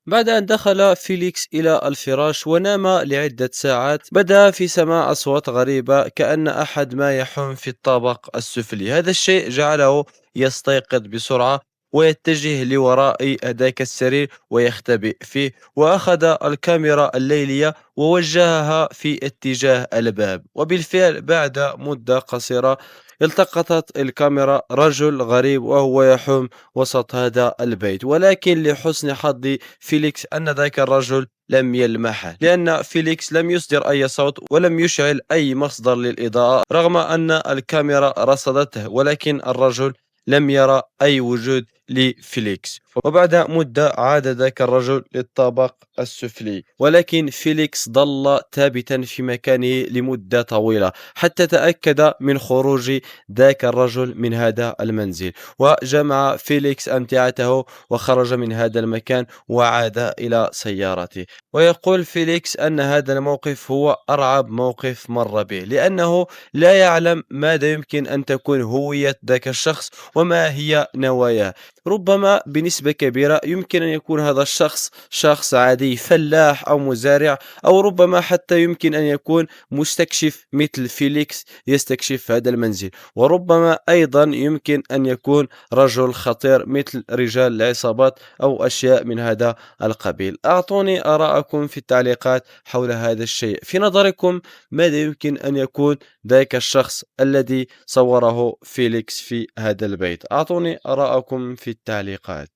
بعد أن دخل فيليكس إلى الفراش ونام لعدة ساعات، بدأ في سماع أصوات غريبة كأن أحد ما يحوم في الطابق السفلي. هذا الشيء جعله يستيقظ بسرعة ويتجه لوراء ذاك السرير ويختبئ فيه، وأخذ الكاميرا الليلية ووجهها في اتجاه الباب. وبالفعل بعد مدة قصيرة التقطت الكاميرا رجل غريب وهو يحوم وسط هذا البيت، ولكن لحسن حظ فيليكس أن ذاك الرجل لم يلمحه، لأن فيليكس لم يصدر أي صوت ولم يشعل أي مصدر للإضاءة رغم أن الكاميرا رصدته، ولكن الرجل لم يرى أي وجود لفيليكس. وبعد مدة عاد ذاك الرجل للطابق السفلي، ولكن فيليكس ظل ثابتا في مكانه لمدة طويلة حتى تأكد من خروج ذاك الرجل من هذا المنزل. وجمع فيليكس أمتعته وخرج من هذا المكان وعاد إلى سيارته. ويقول فيليكس أن هذا الموقف هو أرعب موقف مر به، لأنه لا يعلم ماذا يمكن أن تكون هوية ذاك الشخص وما هي نواياه. ربما بنسبة كبيرة يمكن أن يكون هذا الشخص شخص عادي، فلاح أو مزارع، أو ربما حتى يمكن أن يكون مستكشف مثل فيليكس يستكشف هذا المنزل، وربما أيضا يمكن أن يكون رجل خطير مثل رجال العصابات أو أشياء من هذا القبيل. أعطوني آراءكم في التعليقات حول هذا الشيء. في نظركم ماذا يمكن أن يكون ذاك الشخص الذي صوره فيليكس في هذا البيت؟ أعطوني آراءكم في التعليقات.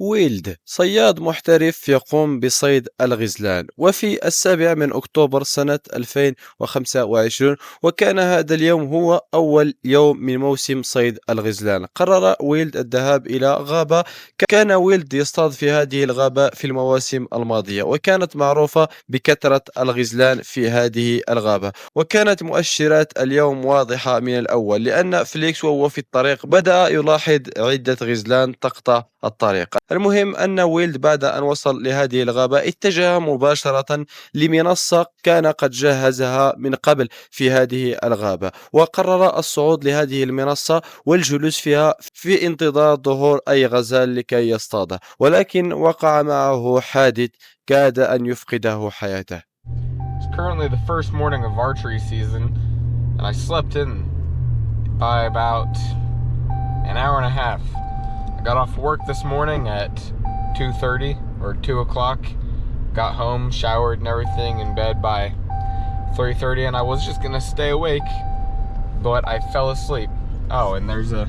ويلد صياد محترف يقوم بصيد الغزلان، وفي 7 أكتوبر سنة 2025، وكان هذا اليوم هو أول يوم من موسم صيد الغزلان، قرر ويلد الذهاب إلى غابة. كان ويلد يصطاد في هذه الغابة في المواسم الماضية، وكانت معروفة بكثرة الغزلان في هذه الغابة، وكانت مؤشرات اليوم واضحة من الأول، لأن فليكس وهو في الطريق بدأ يلاحظ عدة غزلان تقطع الطريق. المهم أن ويلد بعد أن وصل لهذه الغابة اتجه مباشرة لمنصة كان قد جهزها من قبل في هذه الغابة، وقرر الصعود لهذه المنصة والجلوس فيها في انتظار ظهور أي غزال لكي يصطاده، ولكن وقع معه حادث كاد أن يفقده حياته. It's currently the first morning of archery season, and I slept in by about an hour and a half. I got off work this morning at 2:30 or 2 o'clock, got home, showered and everything, in bed by 3:30, and I was just gonna stay awake, but I fell asleep. Oh, and there's a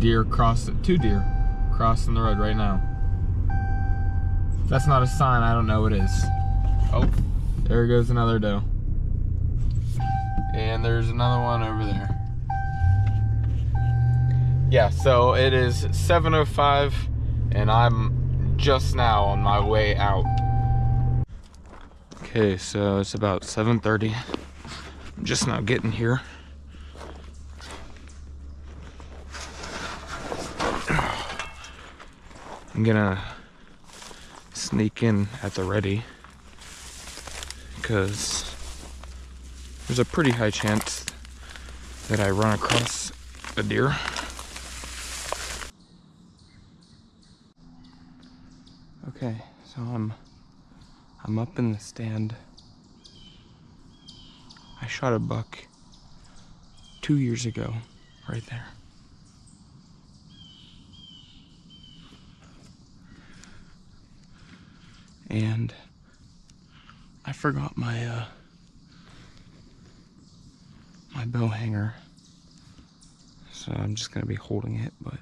deer two deer crossing the road right now. If that's not a sign, I don't know what is. Oh, there goes another doe. And there's another one over there. Yeah, so it is 7:05 and I'm just now on my way out. Okay, so it's about 7:30. I'm just now getting here. I'm gonna sneak in at the ready because there's a pretty high chance that I run across a deer. Okay, so I'm up in the stand. I shot a buck 2 years ago, right there. And I forgot my my bow hanger, so I'm just gonna be holding it, but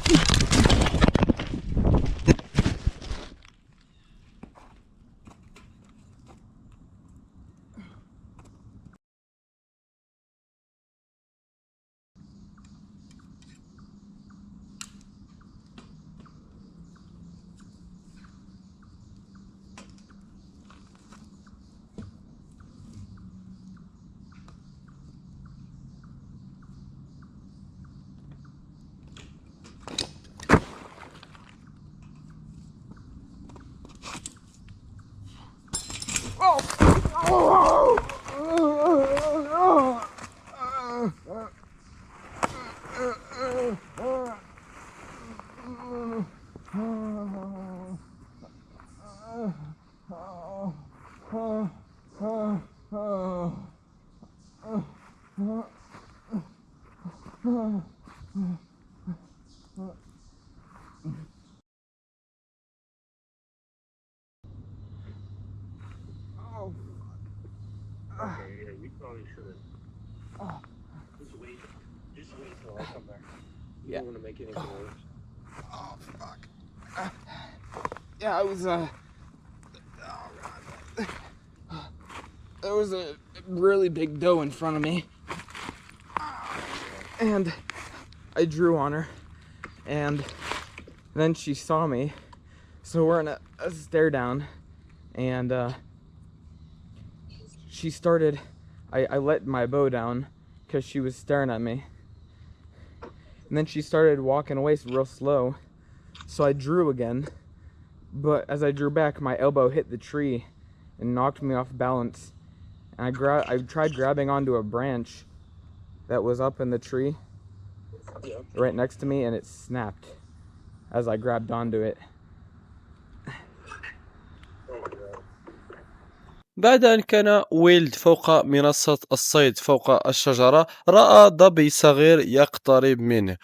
Yeah. don't want to make anything worse. Oh, fuck. Yeah, I was, there was a really big doe in front of me. And I drew on her. And then she saw me. So we're in a stare down. And, she started, I let my bow down because she was staring at me. And then she started walking away real slow. So I drew again. But as I drew back, my elbow hit the tree and knocked me off balance. And I tried grabbing onto a branch that was up in the tree right next to me, and it snapped as I grabbed onto it. بعد أن كان ويلد فوق منصة الصيد فوق الشجرة، رأى ظبي صغير يقترب منه،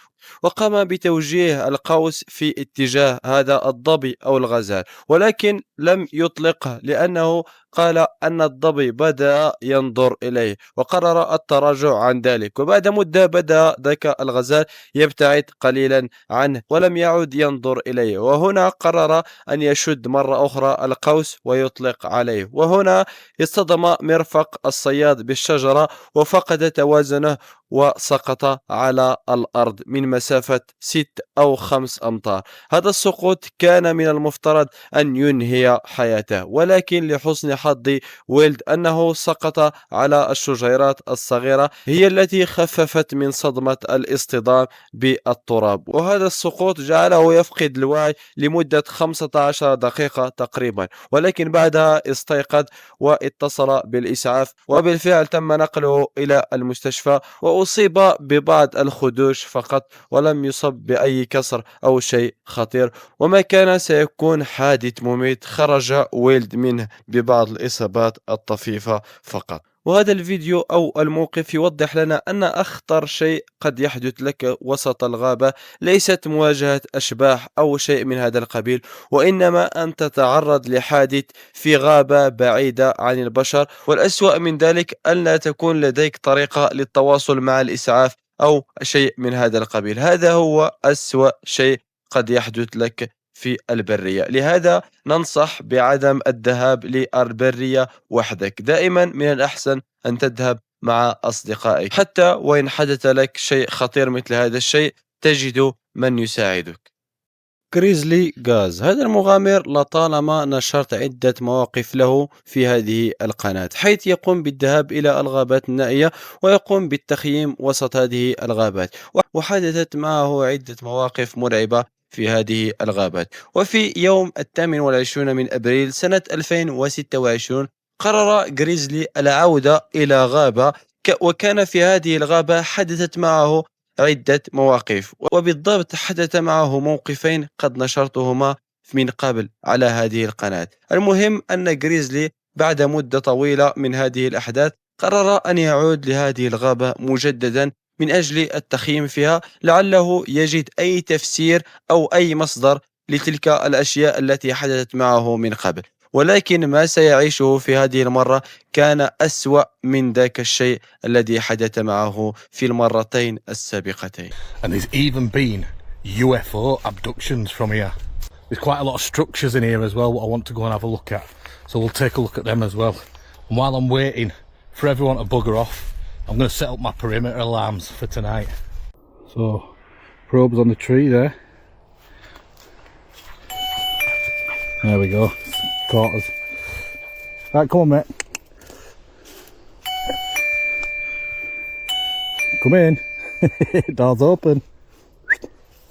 وقام بتوجيه القوس في اتجاه هذا الظبي أو الغزال، ولكن لم يطلقه لأنه قال أن الظبي بدأ ينظر إليه، وقرر التراجع عن ذلك. وبعد مدة بدأ ذاك الغزال يبتعد قليلا عنه ولم يعد ينظر إليه، وهنا قرر أن يشد مرة أخرى القوس ويطلق عليه. وهنا اصطدم مرفق الصياد بالشجرة وفقد توازنه وسقط على الأرض من مسافة 6 أو 5 أمتار. هذا السقوط كان من المفترض أن ينهي حياته، ولكن لحسن حظ ويلد أنه سقط على الشجيرات الصغيرة هي التي خففت من صدمة الاصطدام بالتراب، وهذا السقوط جعله يفقد الوعي لمدة 15 دقيقة تقريبا، ولكن بعدها استيقظ واتصل بالإسعاف، وبالفعل تم نقله إلى المستشفى وأصيب ببعض الخدوش فقط ولم يصب بأي كسر أو شيء خطير، وما كان سيكون حادث مميت خرج ويلد منه ببعض الإصابات الطفيفة فقط. وهذا الفيديو أو الموقف يوضح لنا أن أخطر شيء قد يحدث لك وسط الغابة ليست مواجهة أشباح أو شيء من هذا القبيل، وإنما أن تتعرض لحادث في غابة بعيدة عن البشر، والأسوأ من ذلك أن لا تكون لديك طريقة للتواصل مع الإسعاف أو شيء من هذا القبيل. هذا هو أسوأ شيء قد يحدث لك في البرية، لهذا ننصح بعدم الذهاب للبرية وحدك. دائما من الأحسن أن تذهب مع أصدقائك، حتى وإن حدث لك شيء خطير مثل هذا الشيء تجد من يساعدك. غريزلي غاز، هذا المغامر لطالما نشرت عدة مواقف له في هذه القناة، حيث يقوم بالذهاب إلى الغابات النائية ويقوم بالتخييم وسط هذه الغابات، وحدثت معه عدة مواقف مرعبة في هذه الغابات. وفي يوم 28 من أبريل سنة 2026 قرر غريزلي العودة إلى غابة، وكان في هذه الغابة حدثت معه عدة مواقف، وبالضبط حدث معه موقفين قد نشرتهما من قبل على هذه القناة. المهم أن غريزلي بعد مدة طويلة من هذه الأحداث قرر أن يعود لهذه الغابة مجددا من أجل التخييم فيها، لعله يجد أي تفسير أو أي مصدر لتلك الأشياء التي حدثت معه من قبل. ولكن ما سيعيشه في هذه المرة كان أسوأ من ذاك الشيء الذي حدث معه في المرتين السابقتين. And there's even been UFO abductions from here. There's quite a lot of structures in here as well what I want to go and have a look at, so we'll take a look at them as well. And while I'm waiting for everyone to bugger off, I'm going to set up my perimeter alarms for tonight. So, probes on the tree there. There we go, caught us. Right, come on mate. Come in. Door's open.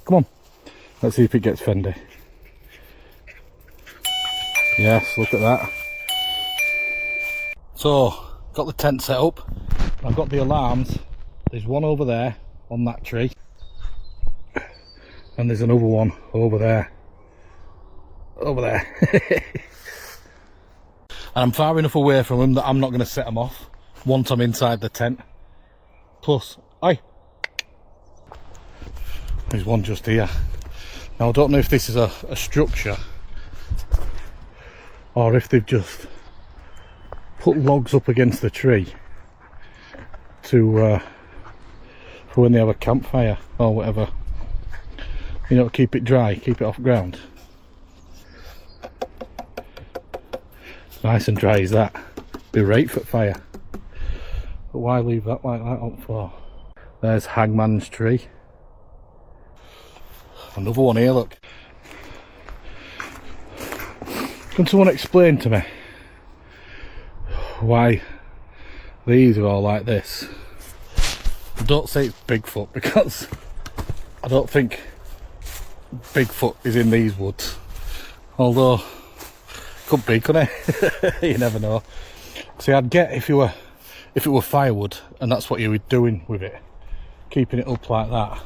Come on. Let's see if it gets fendy. Yes, look at that. So, got the tent set up. I've got the alarms. There's one over there on that tree. And there's another one over there. Over there. And I'm far enough away from them that I'm not going to set them off once I'm inside the tent. Plus, there's one just here. Now I don't know if this is a structure or if they've just put logs up against the tree to for when they have a campfire or whatever, you know, to keep it dry, keep it off ground. Nice and dry as that. Be right for fire. But why leave that like that on for? There's Hangman's tree. Another one here, look. Can someone explain to me why these are all like this? I don't say it's Bigfoot because I don't think Bigfoot is in these woods. Although, could be, couldn't it? You never know. See, I'd get if it were firewood and that's what you were doing with it, keeping it up like that.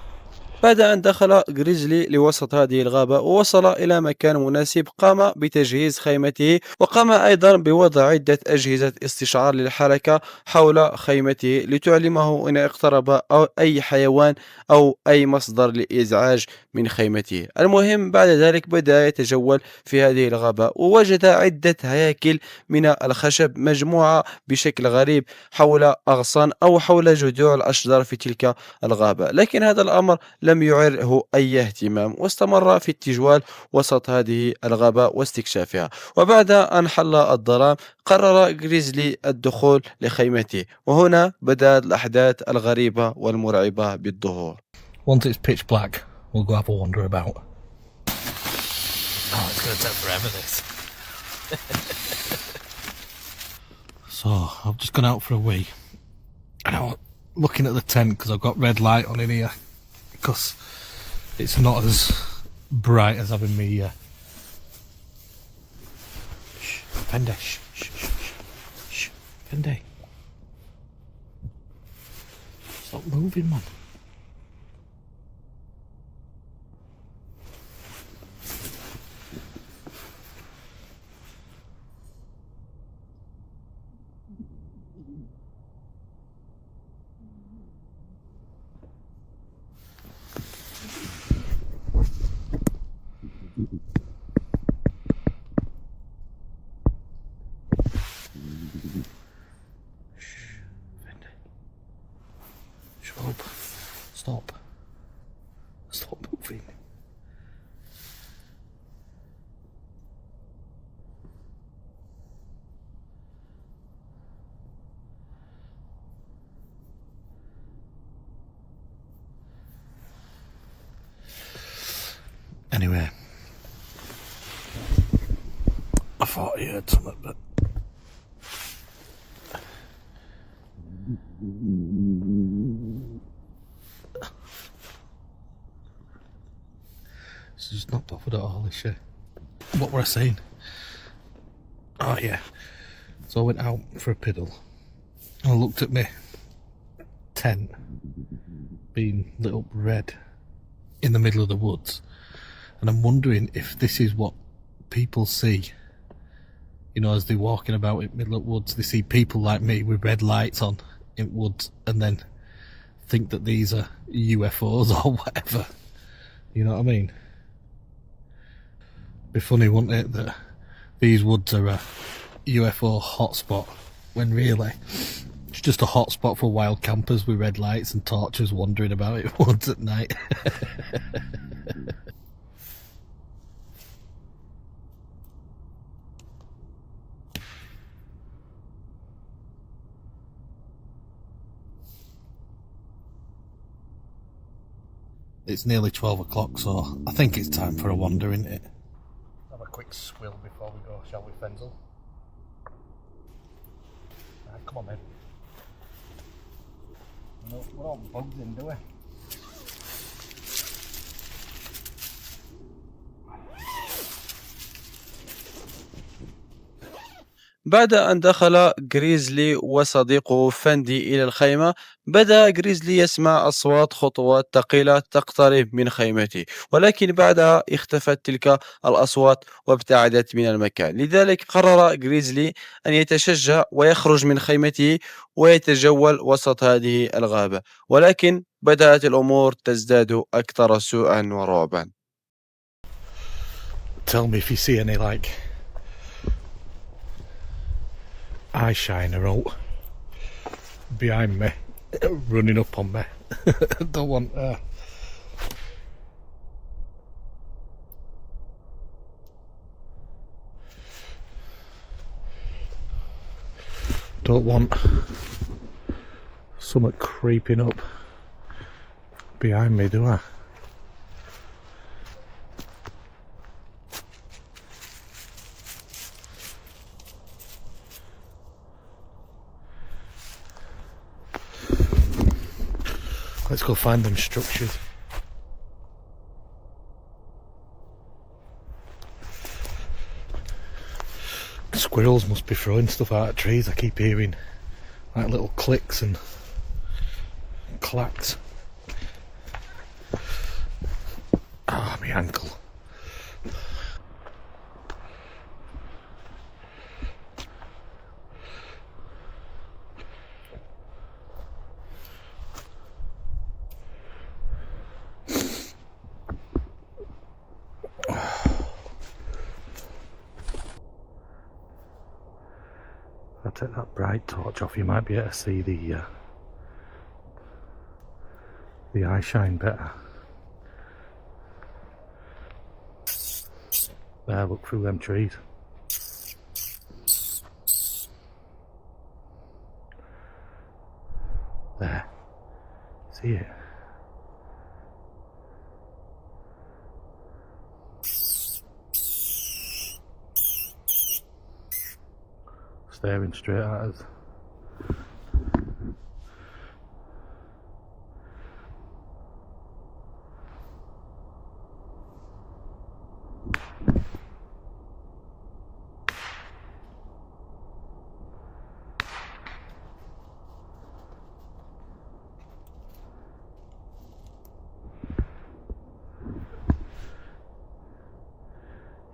بعد أن دخل غريزلي لوسط هذه الغابة ووصل إلى مكان مناسب، قام بتجهيز خيمته، وقام أيضا بوضع عدة أجهزة استشعار للحركة حول خيمته لتعلمه إن اقترب أي حيوان أو أي مصدر لإزعاج من خيمته. المهم بعد ذلك بدأ يتجول في هذه الغابة ووجد عدة هياكل من الخشب مجموعة بشكل غريب حول أغصان أو حول جذوع الأشجار في تلك الغابة، لكن هذا الأمر لم يعره أي اهتمام، واستمر في التجوال وسط هذه الغابة واستكشافها. وبعد أن حل الظلام قرر غريزلي الدخول لخيمته، وهنا بدأت الأحداث الغريبة والمرعبة بالظهور. Once it's pitch black, we'll go have a wander about. Oh, it's going to take forever this. So, I've just gone out for a wee. And I'm looking at the tent because I've got red light on in here. Because it's not as bright as having me shh, Fendi, shh, shh, shh, shh, Fendi. Stop moving, man. Stop moving. Anyway, I thought I heard something, but it's just not bothered at all, is she? What were I saying? Oh yeah, so I went out for a piddle and I looked at my tent being lit up red in the middle of the woods, and I'm wondering if this is what people see, you know, as they're walking about in the middle of the woods. They see people like me with red lights on in woods and then think that these are UFOs or whatever, you know what I mean? Be funny, wouldn't it, that these woods are a UFO hotspot when really it's just a hotspot for wild campers with red lights and torches wandering about in woods at night. It's nearly 12 o'clock, so I think it's time for a wander, isn't it? Have a quick swill before we go, shall we, Fenzel? Right, come on then. No, we're all bugs in, do we? بعد أن دخل غريزلي وصديقه فاندي إلى الخيمة، بدأ غريزلي يسمع أصوات خطوات ثقيلة تقترب من خيمته، ولكن بعدها اختفت تلك الأصوات وابتعدت من المكان. لذلك قرر غريزلي أن يتشجع ويخرج من خيمته ويتجول وسط هذه الغابة، ولكن بدأت الأمور تزداد أكثر سوءا ورعبا. Tell me if you see any eye shiner out behind me, running up on me. Don't want something creeping up behind me, do I? Let's go find them structures. Squirrels must be throwing stuff out of trees. I keep hearing like little clicks and clacks. Ah, my ankle. I'll take that bright torch off, you might be able to see the eye shine better. There, look through them trees. There, see it? Staring straight at us.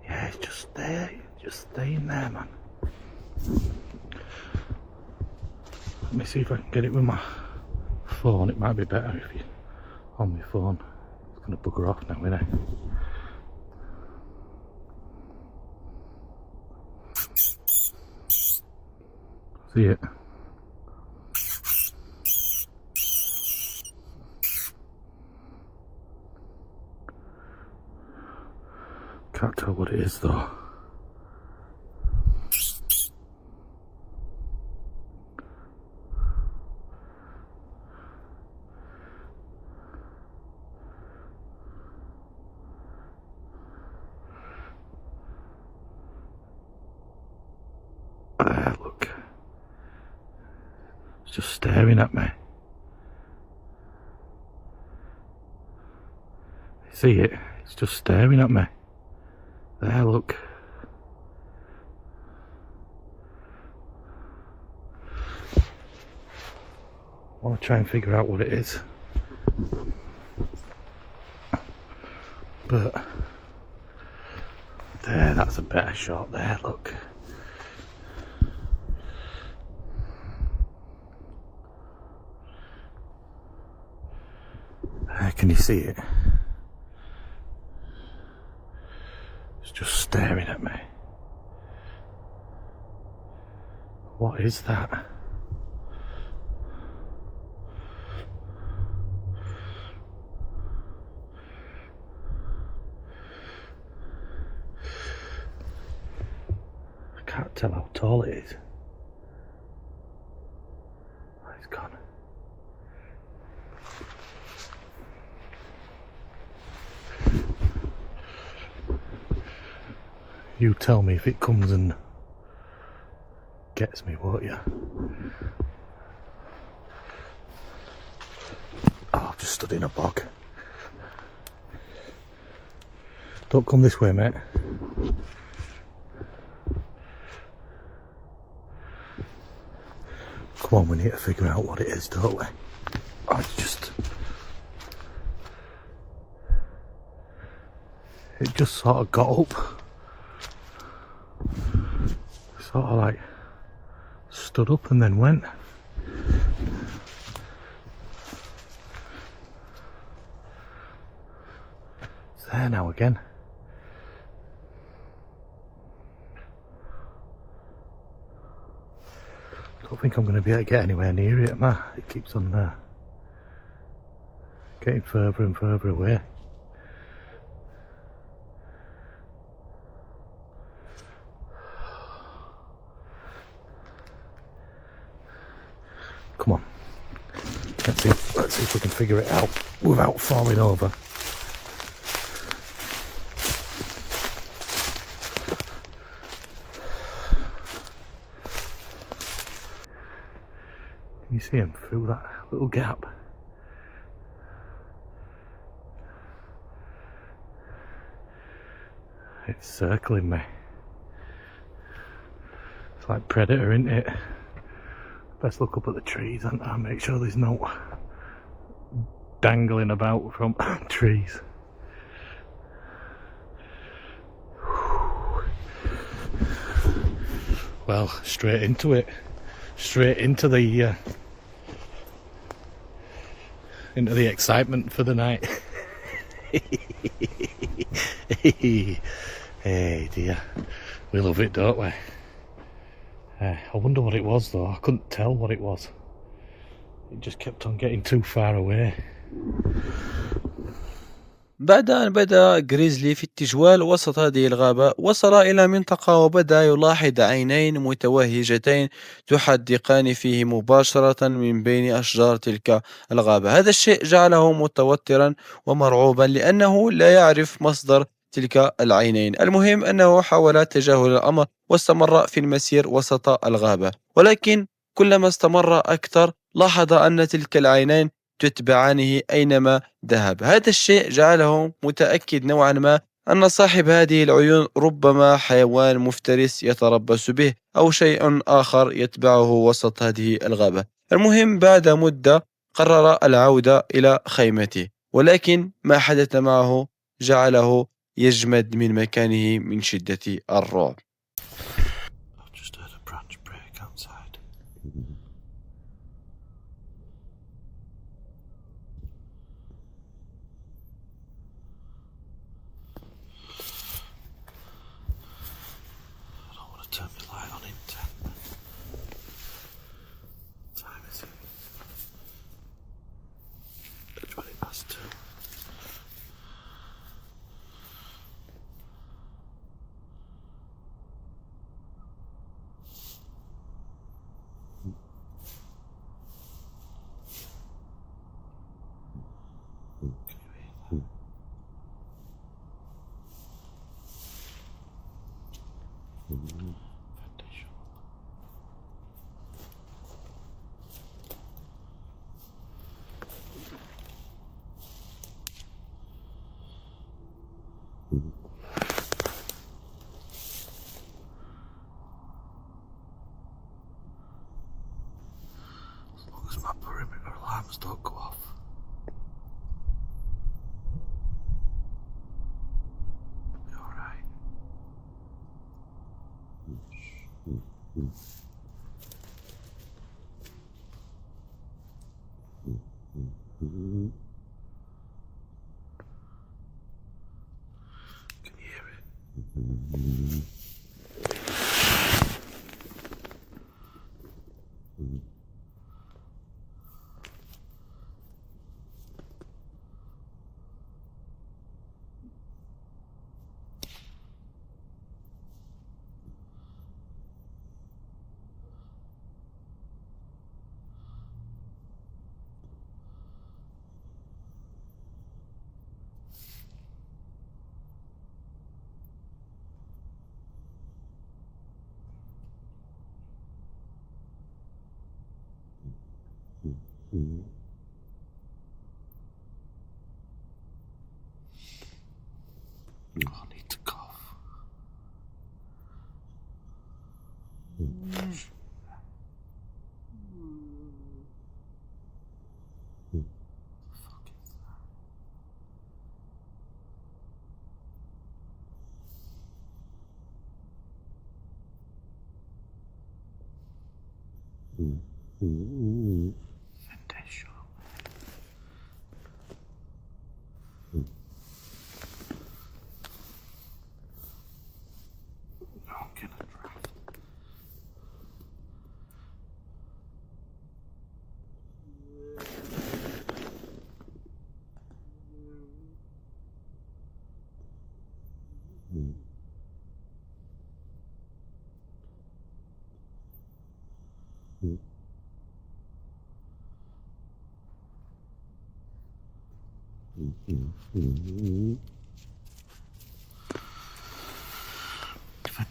Yeah, it's just there. Just stay in there, man. Let me see if I can get it with my phone. It might be better if you're on my phone. It's going to bugger off now, isn't it? See it? Can't tell what it is though. There, look. It's just staring at me. See it? It's just staring at me. There, look. I want to try and figure out what it is. But there, that's a better shot there, look. Can you see it? It's just staring at me. What is that? I can't tell how tall it is. It's gone. You tell me if it comes and gets me, won't you? Oh, I've just stood in a bog. Don't come this way, mate. Come on, we need to figure out what it is, don't we? Oh, it's just... It just sort of got up. Sort of like stood up and then went. It's there now again. Don't think I'm going to be able to get anywhere near it, am I? It keeps on getting further and further away. Come on. Let's see if we can figure it out without falling over. Can you see him through that little gap? It's circling me. It's like Predator, isn't it? Best look up at the trees and make sure there's no dangling about from trees. Well, straight into it. Straight into the excitement for the night. Hey dear, we love it, don't we? I wonder what it was though. I couldn't tell what it was. It just kept on getting too far away. بعد أن بدأ غريزلي في التجوال وسط هذه الغابة، وصل إلى منطقة وبدأ يلاحظ عينين متوهجتين تحدقان فيه مباشرة من بين أشجار تلك الغابة. هذا الشيء جعله متوترا ومرعوبا لأنه لا يعرف مصدر تلك العينين. المهم أنه حاول تجاهل الأمر واستمر في المسير وسط الغابة، ولكن كلما استمر أكثر لاحظ أن تلك العينين تتبعانه أينما ذهب. هذا الشيء جعله متأكد نوعا ما أن صاحب هذه العيون ربما حيوان مفترس يتربص به أو شيء آخر يتبعه وسط هذه الغابة. المهم بعد مدة قرر العودة إلى خيمته، ولكن ما حدث معه جعله يجمد من مكانه من شدة الرعب. Turn the light on in 10. Time is 20 past 2. As long as my perimeter alarms don't go off. I'll be alright. Can you hear it? I need to cough.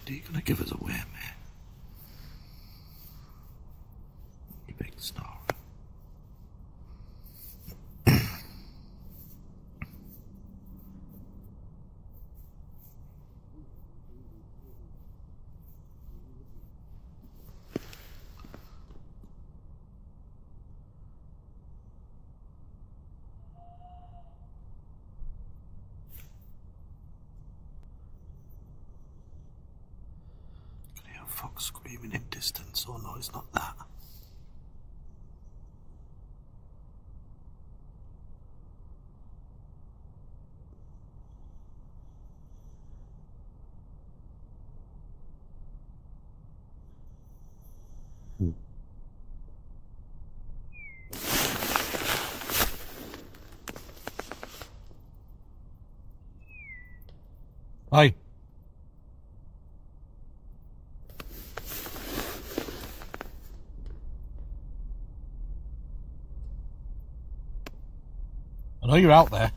You're gonna give us away, man. You big star. Fox screaming in distance. Oh no, it's not that. Hey. I know you're out there.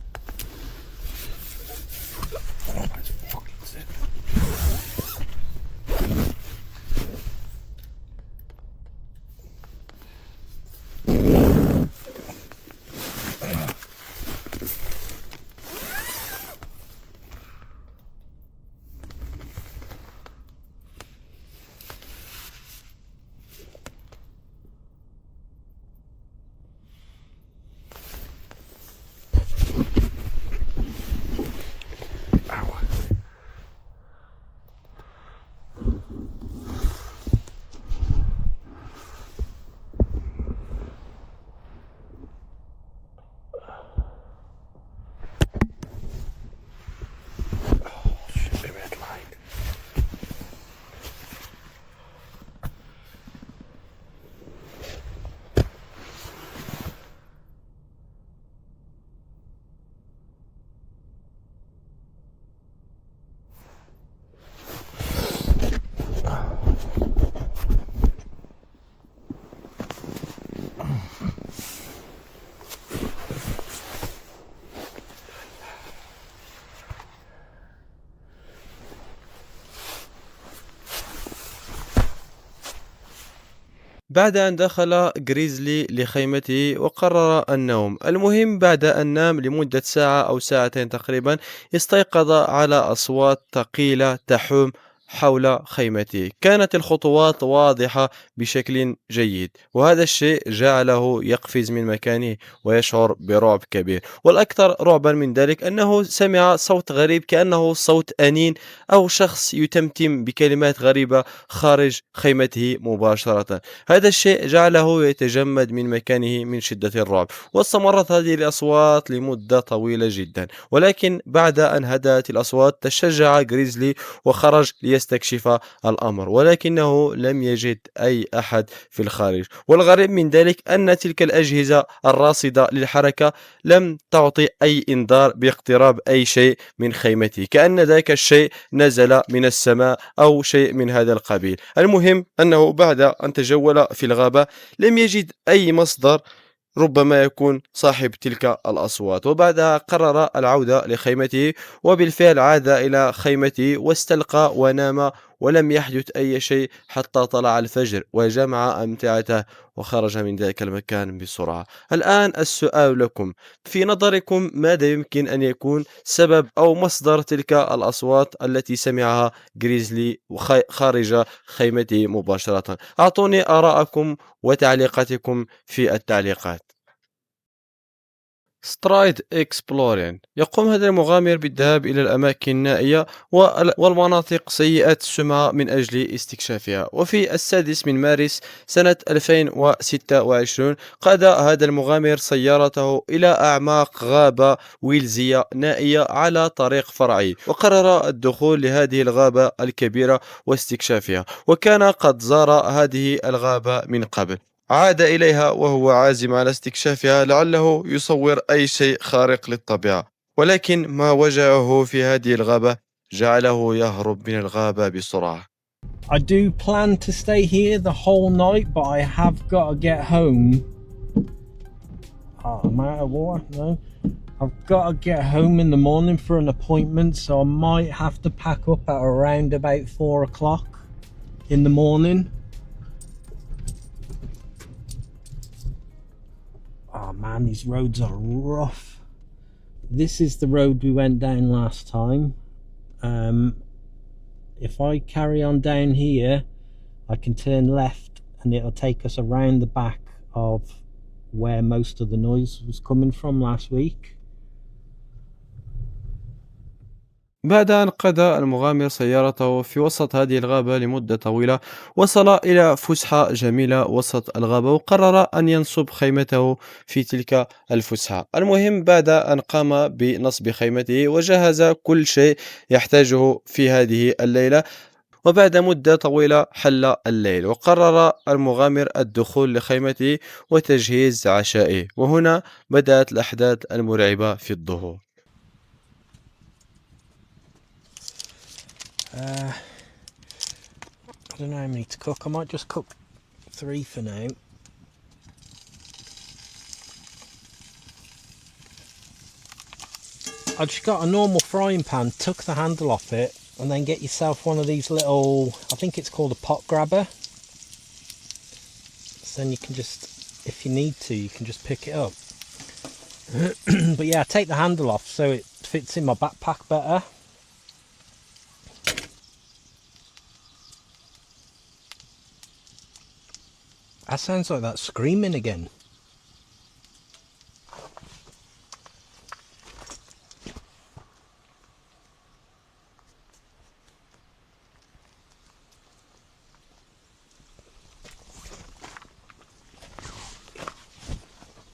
بعد أن دخل غريزلي لخيمته وقرر النوم. المهم بعد أن نام لمدة ساعة أو ساعتين تقريبا استيقظ على أصوات ثقيلة تحوم حول خيمته. كانت الخطوات واضحة بشكل جيد، وهذا الشيء جعله يقفز من مكانه ويشعر برعب كبير. والأكثر رعبا من ذلك أنه سمع صوت غريب كأنه صوت أنين أو شخص يتمتم بكلمات غريبة خارج خيمته مباشرة. هذا الشيء جعله يتجمد من مكانه من شدة الرعب. واستمرت هذه الأصوات لمدة طويلة جدا، ولكن بعد أن هدأت الأصوات تشجع غريزلي وخرج ليستكشف الأمر، ولكنه لم يجد أي أحد في الخارج. والغريب من ذلك أن تلك الأجهزة الراصدة للحركة لم تعطي أي إنذار باقتراب أي شيء من خيمته، كأن ذاك الشيء نزل من السماء أو شيء من هذا القبيل. المهم أنه بعد أن تجول في الغابة لم يجد أي مصدر ربما يكون صاحب تلك الأصوات، وبعدها قرر العودة لخيمته. وبالفعل عاد إلى خيمته واستلقى ونام ولم يحدث أي شيء حتى طلع الفجر وجمع أمتعته وخرج من ذلك المكان بسرعة. الآن السؤال لكم، في نظركم ماذا يمكن أن يكون سبب أو مصدر تلك الأصوات التي سمعها غريزلي خارج خيمته مباشرة؟ أعطوني آراءكم وتعليقاتكم في التعليقات. سترايد اكسبلورين، يقوم هذا المغامر بالذهاب إلى الأماكن النائية والمناطق سيئة السمعة من أجل استكشافها. وفي 6 مارس سنة 2026 قاد هذا المغامر سيارته إلى أعماق غابة ويلزية نائية على طريق فرعي، وقرر الدخول لهذه الغابة الكبيرة واستكشافها، وكان قد زار هذه الغابة من قبل. عاد إليها وهو عازم على استكشافها لعله يصور أي شيء خارق للطبيعة، ولكن ما وجهه في هذه الغابة جعله يهرب من الغابة بسرعة. I do plan to stay here the whole night, but I have got to get home. Oh, I'm out of water. No, I've got to get home in the morning for an appointment, so I might have to pack up at around about 4 o'clock in the morning. Oh man, these roads are rough. This is the road we went down last time. If I carry on down here, I can turn left and it'll take us around the back of where most of the noise was coming from last week. بعد أن قاد المغامر سيارته في وسط هذه الغابة لمدة طويلة، وصل إلى فسحة جميلة وسط الغابة، وقرر أن ينصب خيمته في تلك الفسحة. المهم بعد أن قام بنصب خيمته وجهز كل شيء يحتاجه في هذه الليلة، وبعد مدة طويلة حل الليل، وقرر المغامر الدخول لخيمته وتجهيز عشائه، وهنا بدأت الأحداث المرعبة في الظهور. I don't know how many to cook. I might just cook 3 for now. I just got a normal frying pan, took the handle off it, and then get yourself one of these little, I think it's called a pot grabber. So then you can just, if you need to, you can just pick it up. But yeah, I take the handle off so it fits in my backpack better. That sounds like that screaming again.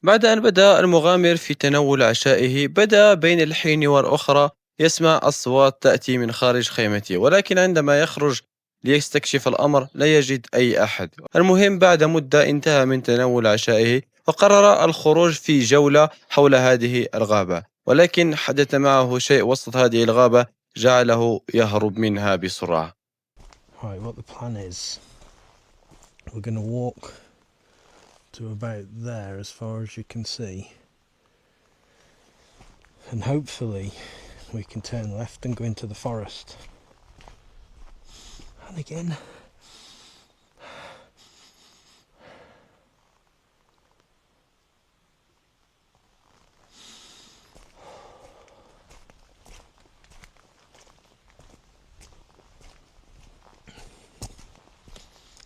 بعد أن بدأ المغامر في تناول عشائه، بدأ بين الحين والأخرى يسمع أصوات تأتي من خارج خيمته، ولكن عندما يخرج ليستكشف الأمر لا يجد أي أحد. المهم بعد مدة انتهى من تناول عشائه وقرر الخروج في جولة حول هذه الغابة، ولكن حدث معه شيء وسط هذه الغابة جعله يهرب منها بسرعة. Right, what the plan is, we're going to walk to about there as far as you can see, and hopefully we can turn left and go into the forest. And again,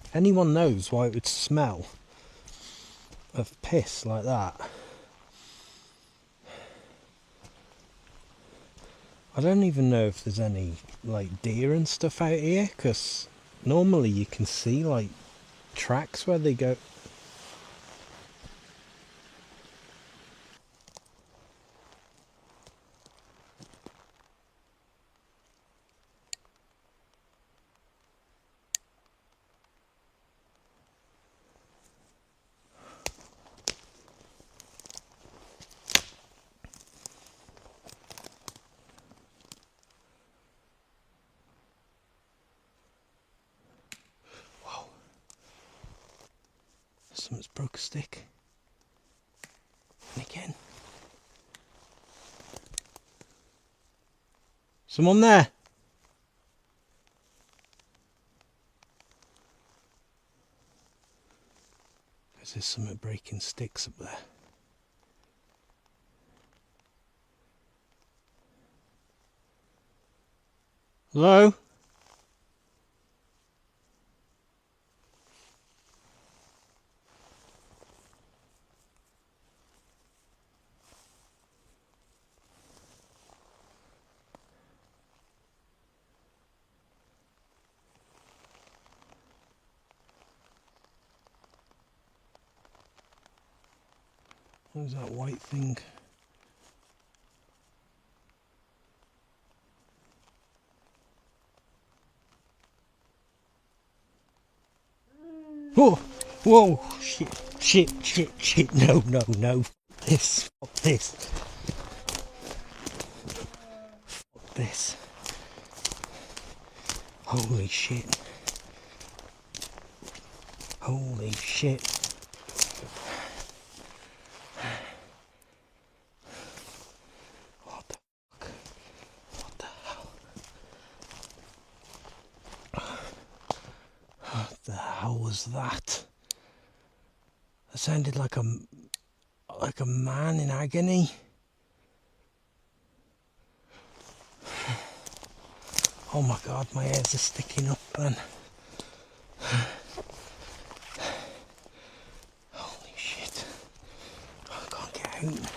if anyone knows why it would smell of piss like that, I don't even know if there's any like deer and stuff out here, because normally you can see like tracks where they go. Someone's broke a stick. And again. Someone there? there's something breaking sticks up there. Hello? What is that white thing? Whoa! Whoa! Shit! No! Fuck this! Fuck this! Holy shit! Holy shit! What the fuck? What the hell? What the hell was that? It sounded like a man in agony. Oh my god, my ears are sticking up, man. Holy shit. I can't get out.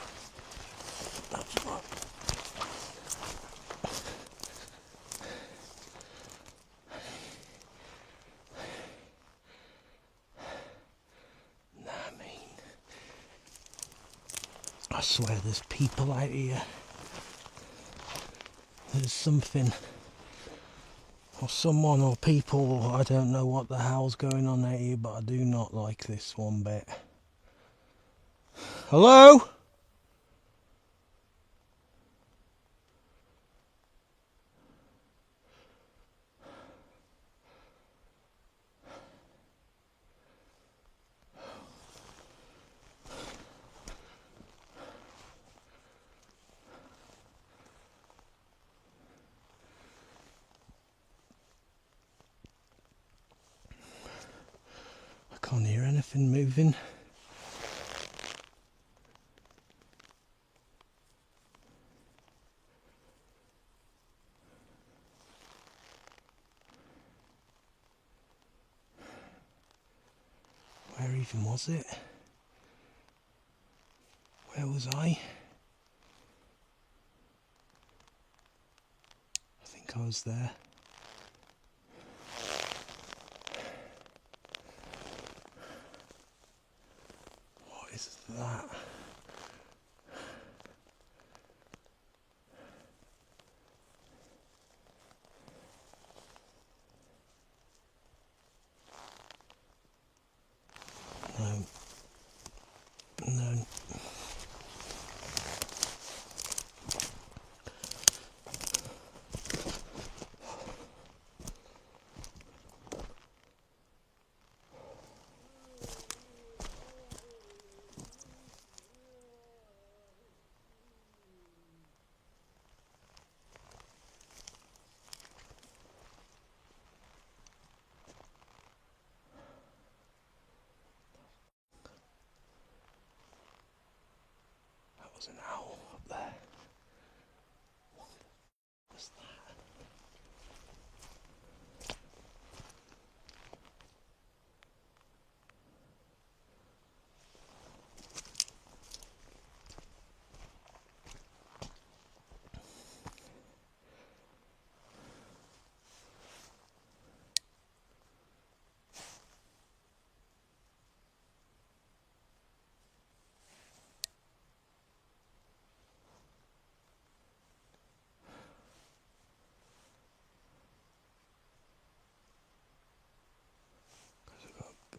I swear there's people out here. There's something or someone or people, I don't know what the hell's going on out here, but I do not like this one bit. Hello? I can't hear anything moving. Where even was it? Where was I? I think I was there. What is that? No. That was an owl up there. What was that?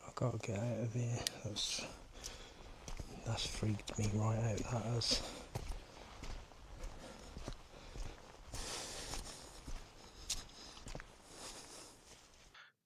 I gotta get out of here. That's freaked me right out, that has.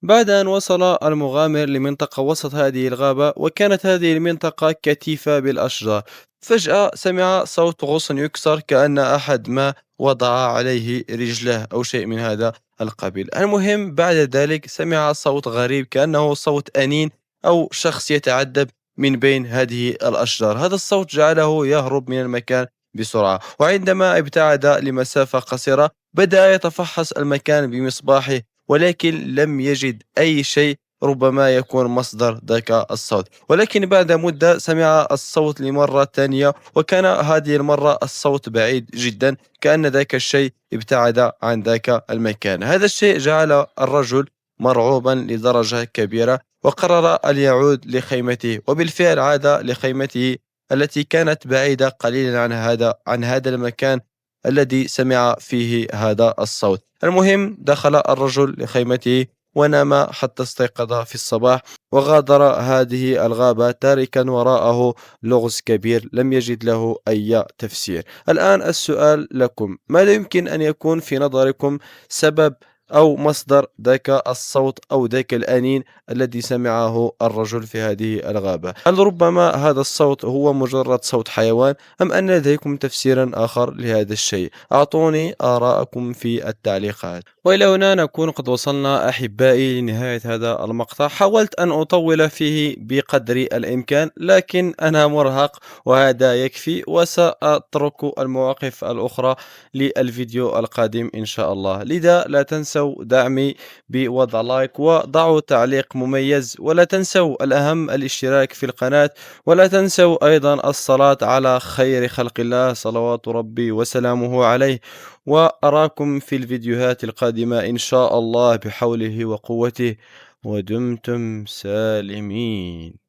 بعد أن وصل المغامر لمنطقة وسط هذه الغابة، وكانت هذه المنطقة كثيفة بالأشجار، فجأة سمع صوت غصن يكسر، كأن أحد ما وضع عليه رجله أو شيء من هذا القبيل. المهم بعد ذلك سمع صوت غريب، كأنه صوت أنين أو شخص يتعذب من بين هذه الأشجار. هذا الصوت جعله يهرب من المكان بسرعة، وعندما ابتعد لمسافة قصيرة بدأ يتفحص المكان بمصباحه، ولكن لم يجد أي شيء ربما يكون مصدر ذاك الصوت. ولكن بعد مدة سمع الصوت لمرة ثانية، وكان هذه المرة الصوت بعيد جدا، كأن ذاك الشيء ابتعد عن ذاك المكان. هذا الشيء جعل الرجل مرعوبا لدرجة كبيرة، وقرر أن يعود لخيمته. وبالفعل عاد لخيمته التي كانت بعيدة قليلا عن هذا المكان الذي سمع فيه هذا الصوت. المهم دخل الرجل لخيمته ونام حتى استيقظ في الصباح، وغادر هذه الغابة تاركا وراءه لغز كبير لم يجد له أي تفسير. الآن السؤال لكم: ماذا يمكن أن يكون في نظركم سبب أو مصدر ذاك الصوت أو ذاك الأنين الذي سمعه الرجل في هذه الغابة؟ هل ربما هذا الصوت هو مجرد صوت حيوان، أم أن لديكم تفسيرا آخر لهذا الشيء؟ أعطوني آراءكم في التعليقات. وإلى هنا نكون قد وصلنا أحبائي لنهاية هذا المقطع. حاولت أن أطول فيه بقدر الإمكان، لكن أنا مرهق وهذا يكفي، وسأترك المواقف الأخرى للفيديو القادم إن شاء الله. لذا لا تنسوا دعمي بوضع لايك وضعوا تعليق مميز، ولا تنسوا الأهم الاشتراك في القناة، ولا تنسوا أيضا الصلاة على خير خلق الله صلوات ربي وسلامه عليه. وأراكم في الفيديوهات القادمة إن شاء الله بحوله وقوته، ودمتم سالمين.